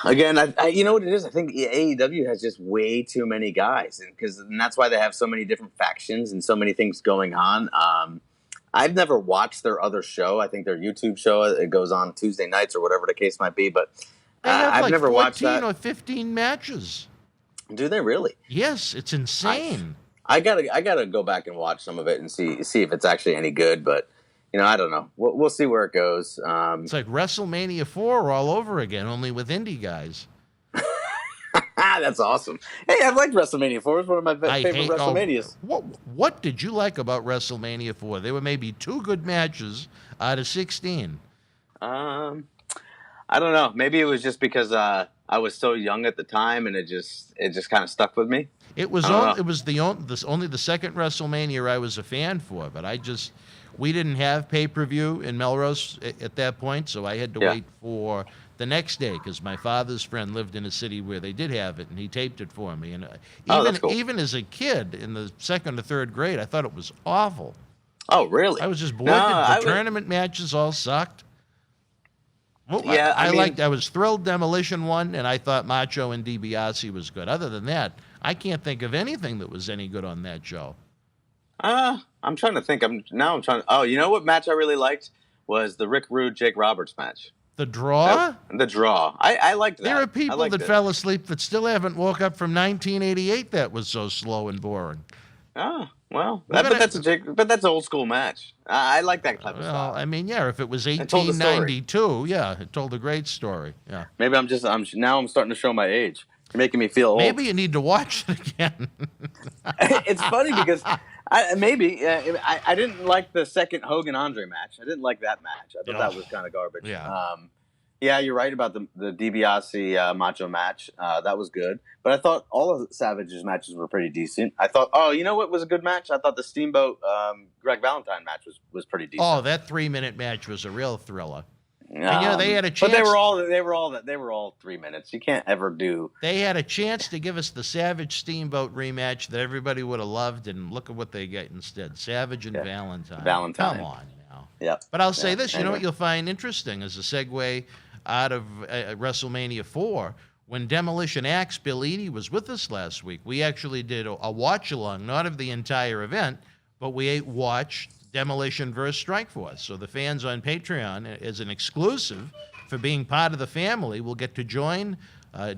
Again, I you know what it is? I think AEW has just way too many guys, and that's why they have so many different factions and so many things going on. I've never watched their other show. I think their YouTube show, it goes on Tuesday nights or whatever the case might be. But I've never watched that. 14 or 15 matches. Do they really? Yes, it's insane. I gotta go back and watch some of it and see if it's actually any good. But I don't know. We'll see where it goes. It's like WrestleMania 4 all over again, only with indie guys. That's awesome. Hey, I've liked WrestleMania 4. It's one of my favorite WrestleManias. What did you like about WrestleMania 4? There were maybe 2 good matches out of 16. I don't know. Maybe it was just because I was so young at the time, and it just kind of stuck with me. It was only the second WrestleMania I was a fan for, but we didn't have pay-per-view in Melrose at that point, so I had to wait for the next day because my father's friend lived in a city where they did have it, and he taped it for me. And that's cool. Even as a kid in the 2nd or 3rd grade, I thought it was awful. Oh, really? I was just bored. The tournament matches all sucked. Well, yeah, I was thrilled Demolition won, and I thought Macho and DiBiase was good. Other than that, I can't think of anything that was any good on that show. I'm trying to think. Oh, you know what match I really liked was the Rick Rude Jake Roberts match. The draw? The draw. I liked that. There are people that fell asleep that still haven't woke up from 1988. That was so slow and boring. Oh, well, but that's an old school match. I like that type of style. Well, I mean, yeah, if it was 1892, it told a great story. Yeah. Maybe I'm starting to show my age. You're making me feel old. Maybe you need to watch it again. It's funny because I didn't like the second Hogan Andre match. I didn't like that match. I thought that was kind of garbage. Yeah. Yeah, you're right about the DiBiase Macho match. That was good. But I thought all of Savage's matches were pretty decent. I thought, you know what was a good match? I thought the Steamboat Greg Valentine match was pretty decent. Oh, that 3-minute match was a real thriller. And they had a chance. But they were all 3 minutes. You can't ever do. They had a chance to give us the Savage Steamboat rematch that everybody would have loved, and look at what they get instead: Savage and Valentine. Valentine. Come on now. Yeah. But I'll say this: you know what you'll find interesting as a segue out of WrestleMania 4. When Demolition Axe Bill Eadie was with us last week, we actually did a watch along, not of the entire event, but we watched Demolition vs. Strikeforce. So the fans on Patreon, as an exclusive for being part of the family, will get to join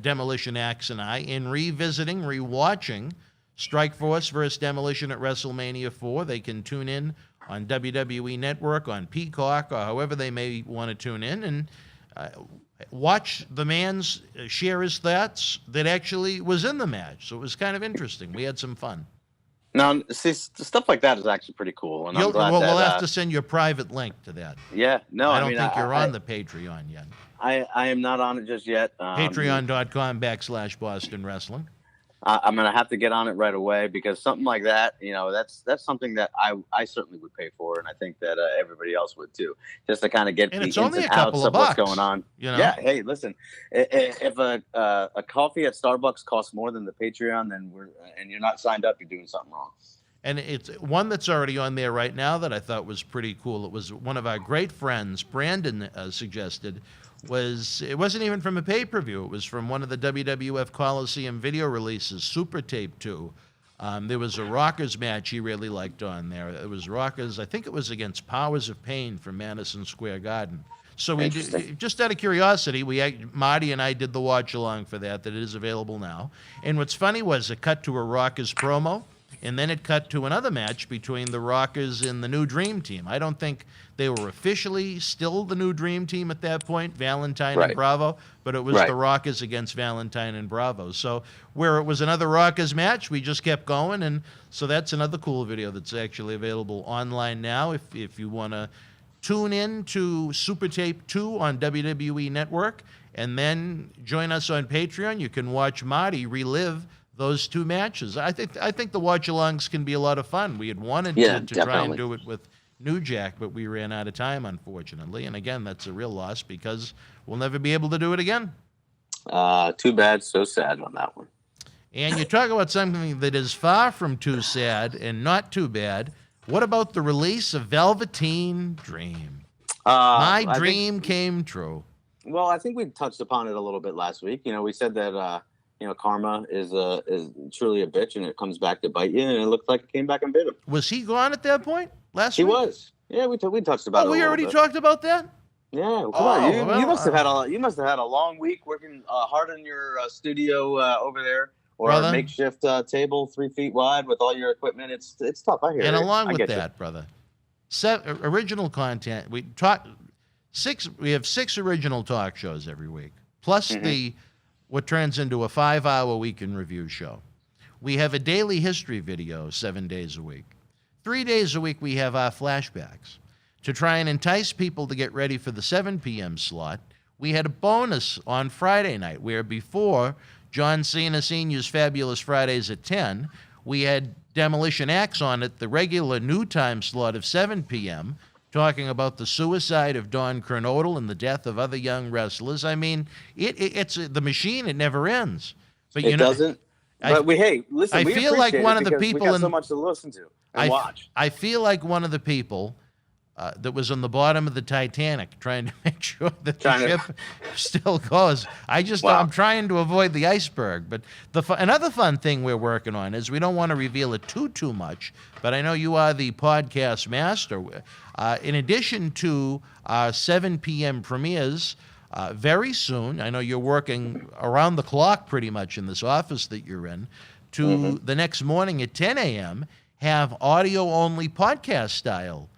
Demolition Axe and I in rewatching Strikeforce versus Demolition at WrestleMania 4. They can tune in on WWE Network, on Peacock, or however they may want to tune in, and watch the man's share his thoughts that actually was in the match. So it was kind of interesting. We had some fun. Now, see, stuff like that is actually pretty cool. And we'll have to send you a private link to that. Yeah, no, I don't think you're on the Patreon yet. I am not on it just yet. Patreon.com/Boston Wrestling. I'm going to have to get on it right away because something like that, that's something that I certainly would pay for, and I think that everybody else would too, just to kind of get the ins and outs of what's going on. Yeah, hey, listen, if a coffee at Starbucks costs more than the Patreon, then and you're not signed up, you're doing something wrong. And it's one that's already on there right now that I thought was pretty cool. It was one of our great friends, Brandon, suggested. It wasn't even from a pay-per-view. It was from one of the WWF Coliseum video releases, Super Tape 2. There was a Rockers match he really liked on there. It was Rockers, I think it was against Powers of Pain from Madison Square Garden. So we just out of curiosity, Marty and I did the watch-along for that it is available now. And what's funny was it cut to a Rockers promo, and then it cut to another match between the Rockers and the New Dream Team. I don't think they were officially still the New Dream Team at that point, Valentine and Bravo, but it was the Rockers against Valentine and Bravo. So where it was another Rockers match, we just kept going, and so that's another cool video that's actually available online now if you want to tune in to Super Tape 2 on WWE Network, and then join us on Patreon. You can watch Marty relive those 2 matches. I think the watch-alongs can be a lot of fun. We had wanted to try and do it with New Jack, but we ran out of time, unfortunately. And again, that's a real loss because we'll never be able to do it again. Too bad, so sad on that one. And you talk about something that is far from too sad and not too bad. What about the release of Velveteen Dream? My dream came true. Well, I think we touched upon it a little bit last week. We said that karma is truly a bitch, and it comes back to bite you. And it looked like it came back and bit him. Was he gone at that point last week? He was. Yeah, we touched about it. We already talked about that. Yeah, come on. You must have had a long week working hard in your studio over there, or a makeshift table 3 feet wide with all your equipment. It's tough. I hear. And along with that, brother, original content. We have 6 original talk shows every week, plus what turns into a 5-hour week in review show. We have a daily history video 7 days a week. 3 days a week we have our flashbacks. To try and entice people to get ready for the 7 p.m. slot, we had a bonus on Friday night, where before John Cena Sr.'s Fabulous Fridays at 10, we had Demolition Axe on at the regular new time slot of 7 p.m., talking about the suicide of Don Kernodle and the death of other young wrestlers. I mean, it's the machine. It never ends. But it doesn't. But listen. I feel like one of the people we got so much to listen to and watch. I feel like one of the people that was on the bottom of the Titanic, trying to make sure that the ship still goes. I'm trying to avoid the iceberg. But another fun thing we're working on is we don't want to reveal it too much. But I know you are the podcast master. In addition to 7 p.m. premieres, very soon, I know you're working around the clock pretty much in this office that you're in, to the next morning at 10 a.m. have audio-only podcast-style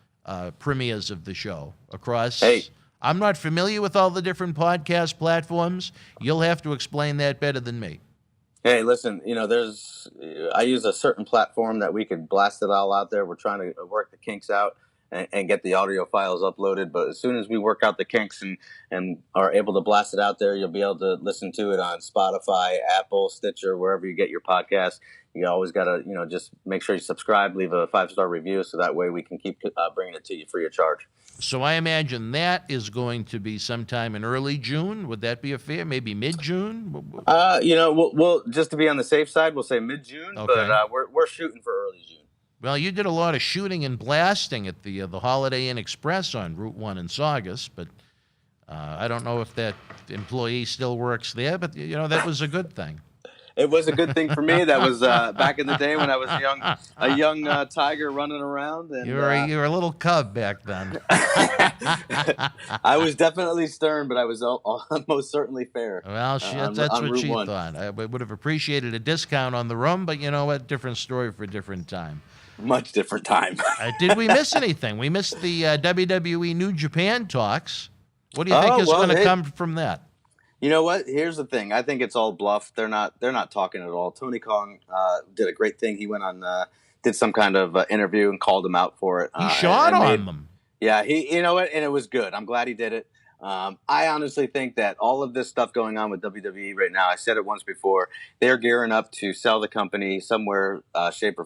premieres of the show across. Hey. I'm not familiar with all the different podcast platforms. You'll have to explain that better than me. Hey, listen, I use a certain platform that we could blast it all out there. We're trying to work the kinks out and get the audio files uploaded. But as soon as we work out the kinks and are able to blast it out there, you'll be able to listen to it on Spotify, Apple, Stitcher, wherever you get your podcast. You always got to, just make sure you subscribe, leave a 5-star review, so that way we can keep bringing it to you free of charge. So I imagine that is going to be sometime in early June. Would that be fair? Maybe mid-June? We'll just to be on the safe side, we'll say mid-June, okay. But we're shooting for early June. Well, you did a lot of shooting and blasting at the Holiday Inn Express on Route 1 in Saugus, but I don't know if that employee still works there, but, that was a good thing. It was a good thing for me. That was back in the day when I was a young tiger running around. And, you were a little cub back then. I was definitely stern, but I was most certainly fair. Well, that's what she thought. I would have appreciated a discount on the room, but you know what? Different story for a different time. Much different time. Did we miss anything? We missed the WWE New Japan talks. What do you think is going to come from that? You know what? Here's the thing. I think it's all bluff. They're not talking at all. Tony Khan did a great thing. He went on, did some kind of interview and called them out for it. He shot on them. Yeah, you know what? And it was good. I'm glad he did it. I honestly think that all of this stuff going on with WWE right now, I said it once before, they're gearing up to sell the company somewhere,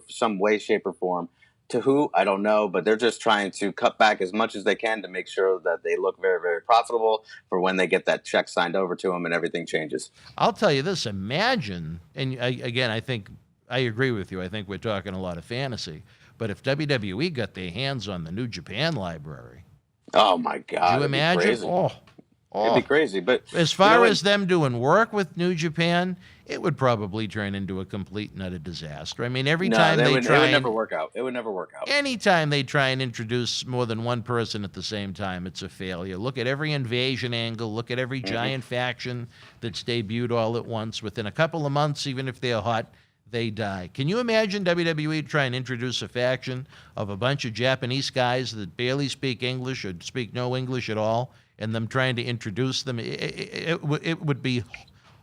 some way, shape, or form. To who? I don't know, but they're just trying to cut back as much as they can to make sure that they look very, very profitable for when they get that check signed over to them and everything changes. I'll tell you this, imagine, and again, I think I agree with you. I think we're talking a lot of fantasy, but if WWE got their hands on the New Japan library. Oh my God. Can you imagine? It'd be crazy. But as far as them doing work with New Japan, it would probably turn into a complete and utter disaster. I mean, every time it would never work out. It would never work out. Anytime they try and introduce more than one person at the same time, it's a failure. Look at every invasion angle. Look at every giant faction that's debuted all at once. Within a couple of months, even if they're hot, they die. Can you imagine WWE try and introduce a faction of a bunch of Japanese guys that barely speak English or speak no English at all, and them trying to introduce them? It would be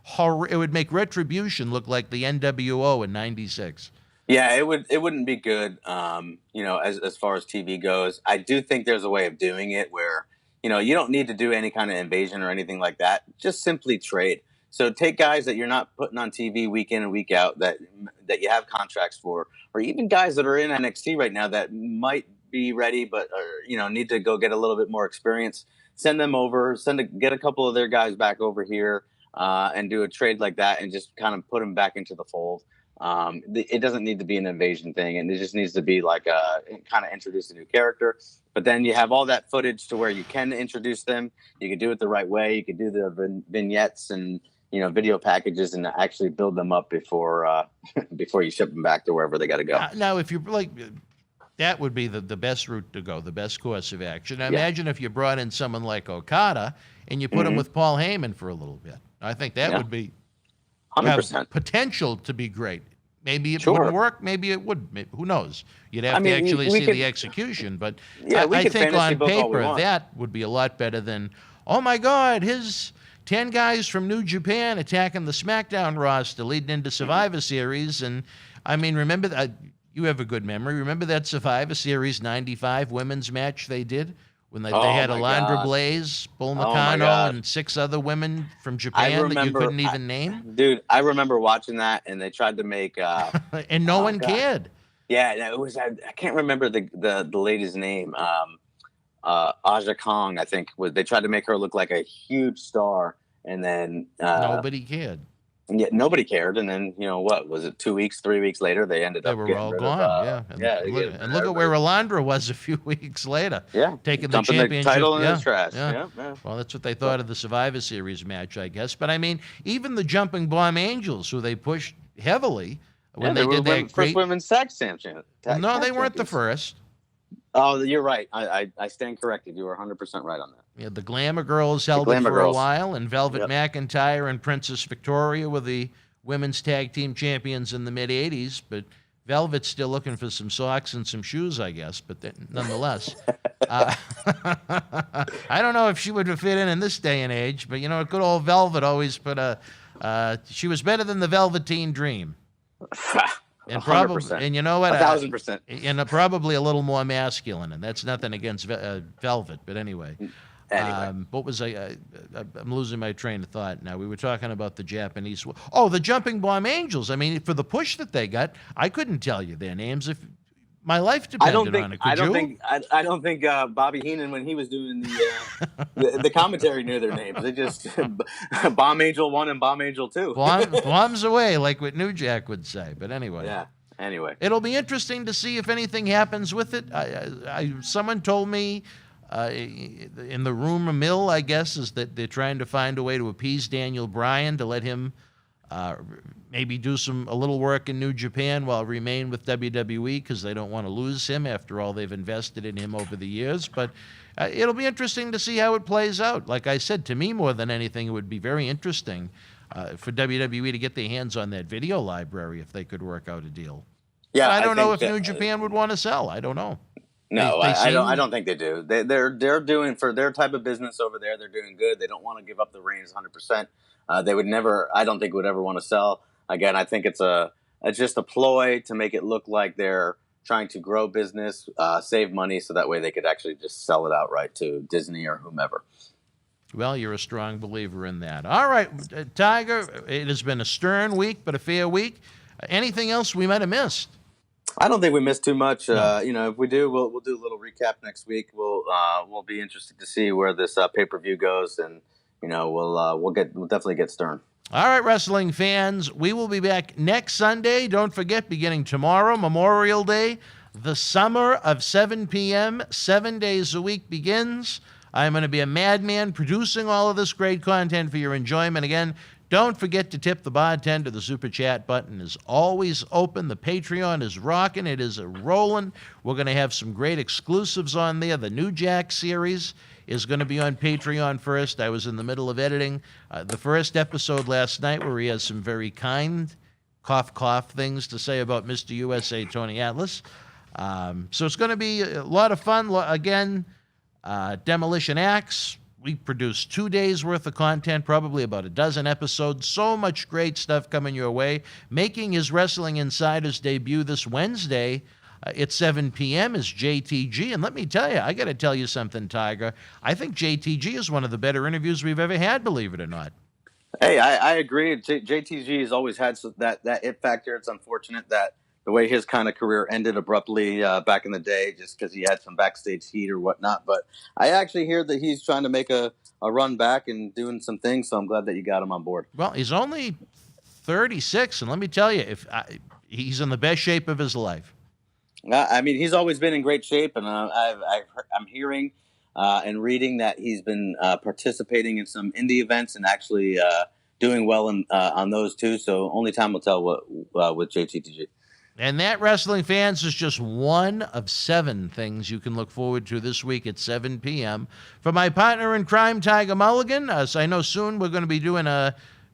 horror. It would make Retribution look like the NWO in '96. Yeah, it wouldn't be good. As far as TV goes, I do think there's a way of doing it where you don't need to do any kind of invasion or anything like that. Just simply trade. So take guys that you're not putting on TV week in and week out that you have contracts for, or even guys that are in NXT right now that might be ready but need to go get a little bit more experience. Send them over. Get a couple of their guys back over here and do a trade like that and just kind of put them back into the fold. It doesn't need to be an invasion thing, and it just needs to be like kind of introduce a new character. But then you have all that footage to where you can introduce them. You can do it the right way. You can do the vignettes and video packages and actually build them up before you ship them back to wherever they got to go. Now, if you're like, that would be the best route to go, the best course of action. Now, imagine if you brought in someone like Okada and you put him with Paul Heyman for a little bit. I think that would be 100% potential to be great. Maybe it Sure. wouldn't work. Maybe it would. Who knows? You'd have to actually we see could- the execution. But Yeah, we I could think fantasy on book all we paper want. that would be a lot better than, oh my God, his 10 guys from New Japan attacking the SmackDown roster leading into Survivor Series. And I mean, remember that you have a good memory. Remember that Survivor Series 95 women's match they did? When they had my Alundra God. Blaze, Bull my Nakano, God. and 6 other women from Japan that you remember- couldn't even name, Dude, I remember watching that, and they tried to make. and no one God. cared. Yeah, it was. I can't remember the lady's name. Aja Kong, I think. They tried to make her look like a huge star, and then Nobody cared. yeah, nobody cared. And then what was it? 2 weeks, 3 weeks later, they ended They up were getting all rid gone. of, And look at where Alundra was a few weeks later. Yeah, taking the dumping championship. the title in yeah, the trash. yeah. Yeah. Well, that's what they thought of the Survivor Series match, I guess. But I mean, even the Jumping Bomb Angels, who they pushed heavily when they they were did that first great. women's tag champion. No, they weren't the first. Oh, you're right. I stand corrected. You were 100% right on that. Yeah, the Glamour Girls held it Glamour for Girls. a while, and Velvet Yep. McIntyre and Princess Victoria were the women's tag team champions in the mid '80s. But Velvet's still looking for some socks and some shoes, I guess. But nonetheless, I don't know if she would fit in this day and age. But good old Velvet always put she was better than the Velveteen Dream. And 100%. and you know what? 1,000%. And probably a little more masculine, and that's nothing against Velvet, but anyway. What was I'm losing my train of thought now. We were talking about the Japanese. Oh, the Jumping Bomb Angels. I mean, for the push that they got, I couldn't tell you their names if my life depended on it. Could you? I don't think Bobby Heenan, when he was doing the commentary, knew their names. They just Bomb Angel 1 and Bomb Angel 2. Bombs away, like what New Jack would say. But anyway. Yeah. Anyway, it'll be interesting to see if anything happens with it. Someone told me in the rumor mill, I guess, is that they're trying to find a way to appease Daniel Bryan to let him maybe do a little work in New Japan while remain with WWE, because they don't want to lose him after all they've invested in him over the years. But it'll be interesting to see how it plays out. Like I said, to me, more than anything, it would be very interesting for WWE to get their hands on that video library if they could work out a deal. yeah, I don't know if think New Japan would want to sell. I don't know. No, They I don't think they do. They're doing, for their type of business over there, they're doing good. They don't want to give up the reins 100%. They would never. I don't think would ever want to sell. Again, I think it's just a ploy to make it look like they're trying to grow business, save money, so that way they could actually just sell it outright to Disney or whomever. Well, you're a strong believer in that. All right, Tiger, it has been a stern week, but a fair week. Anything else we might have missed? I don't think we missed too much. If we do, we'll do a little recap next week. We'll be interested to see where this pay-per-view goes, and we'll definitely get stern. All right, wrestling fans, we will be back next Sunday. Don't forget, beginning tomorrow, Memorial Day, the summer of 7 p.m., 7 days a week begins. I'm going to be a madman producing all of this great content for your enjoyment. Again, don't forget to tip the bartender. The Super Chat button is always open. The Patreon is rocking. It is rolling. We're going to have some great exclusives on there. The New Jack series is going to be on Patreon first. I was in the middle of editing the first episode last night, where he has some very kind, cough things to say about Mr. USA Tony Atlas. So it's going to be a lot of fun. Again, Demolition Axe. We produced 2 days worth of content, probably about a dozen episodes. So much great stuff coming your way. Making his Wrestling Insider's debut this Wednesday at 7 p.m. is JTG. And let me tell you, I got to tell you something, Tiger. I think JTG is one of the better interviews we've ever had, believe it or not. Hey, I agree. JTG has always had that it factor. It's unfortunate that the way his kind of career ended abruptly back in the day, just because he had some backstage heat or whatnot. But I actually hear that he's trying to make a run back and doing some things, so I'm glad that you got him on board. Well, he's only 36, and let me tell you, he's in the best shape of his life. I mean, he's always been in great shape, and I'm hearing and reading that he's been participating in some indie events and actually doing well on those too. So only time will tell with JTG. And that, wrestling fans, is just one of 7 things you can look forward to this week at 7 p.m. For my partner in crime, Tiger Mulligan, as I know soon we're going to be doing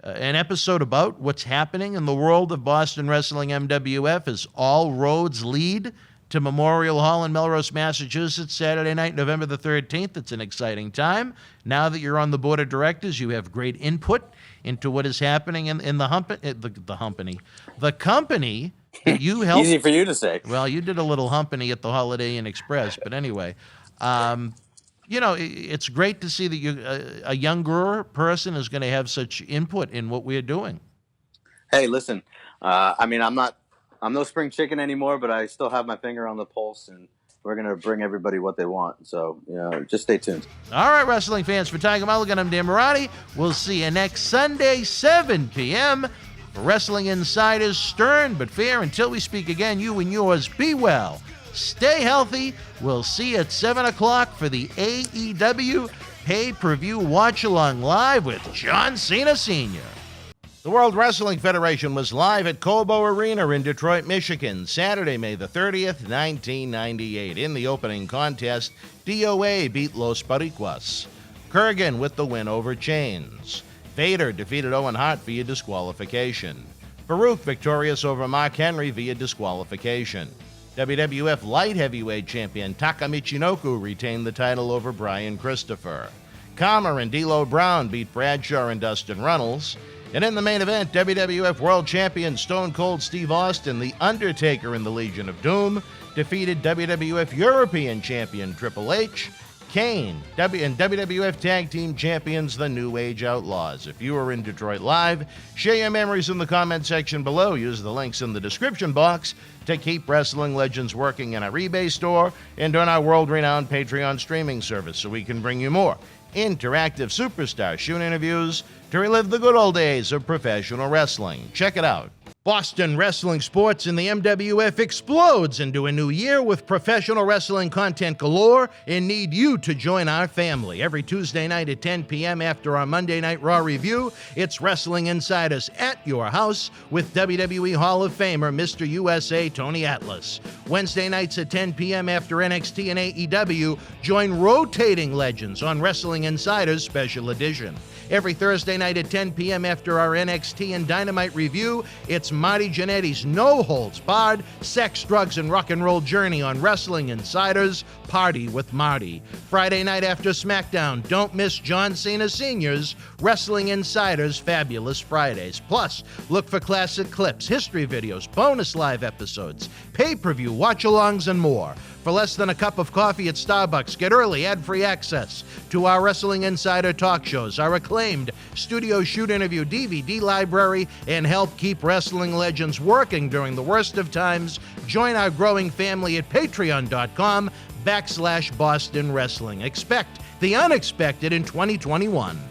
an episode about what's happening in the world of Boston Wrestling MWF as all roads lead to Memorial Hall in Melrose, Massachusetts, Saturday night, November the 13th. It's an exciting time. Now that you're on the board of directors, you have great input into what is happening in the company that you helped. Easy for you to say. Well, you did a little humpany at the Holiday Inn Express, but anyway, it's great to see that a younger person is going to have such input in what we're doing. Hey, listen, I'm no spring chicken anymore, but I still have my finger on the pulse, and we're going to bring everybody what they want. So, just stay tuned. All right, wrestling fans, for Tiger Mulligan, I'm Dan Marty. We'll see you next Sunday, 7 p.m. for Wrestling Insiders, stern but fair. Until we speak again, you and yours, be well. Stay healthy. We'll see you at 7 o'clock for the AEW pay-per-view watch-along live with John Cena Sr. The World Wrestling Federation was live at Cobo Arena in Detroit, Michigan, Saturday, May the 30th, 1998. In the opening contest, DOA beat Los Boricuas. Kurgan with the win over Chains. Vader defeated Owen Hart via disqualification. Farouk victorious over Mark Henry via disqualification. WWF Light Heavyweight Champion Taka Michinoku retained the title over Brian Christopher. Kama and D'Lo Brown beat Bradshaw and Dustin Runnels. And in the main event, WWF World Champion Stone Cold Steve Austin, The Undertaker in the Legion of Doom, defeated WWF European Champion Triple H, Kane, and WWF Tag Team Champions The New Age Outlaws. If you are in Detroit Live, share your memories in the comment section below. Use the links in the description box to keep Wrestling Legends working in our eBay store and on our world-renowned Patreon streaming service so we can bring you more interactive superstar shoot interviews to relive the good old days of professional wrestling. Check it out. Boston Wrestling Sports in the MWF explodes into a new year with professional wrestling content galore and need you to join our family. Every Tuesday night at 10 p.m. after our Monday Night Raw review, it's Wrestling Insiders at your house with WWE Hall of Famer Mr. USA Tony Atlas. Wednesday nights at 10 p.m. after NXT and AEW, join rotating legends on Wrestling Insiders Special Edition. Every Thursday night at 10 p.m. after our NXT and Dynamite review, it's Marty Jannetty's no-holds-barred sex, drugs, and rock and roll journey on Wrestling Insiders Party with Marty. Friday night after SmackDown, don't miss John Cena Sr.'s Wrestling Insiders Fabulous Fridays. Plus, look for classic clips, history videos, bonus live episodes, pay-per-view watch-alongs, and more. For less than a cup of coffee at Starbucks, get early ad-free access to our Wrestling Insider talk shows, our acclaimed studio shoot interview DVD library, and help keep wrestling legends working during the worst of times. Join our growing family at patreon.com/Boston Wrestling. Expect the unexpected in 2021.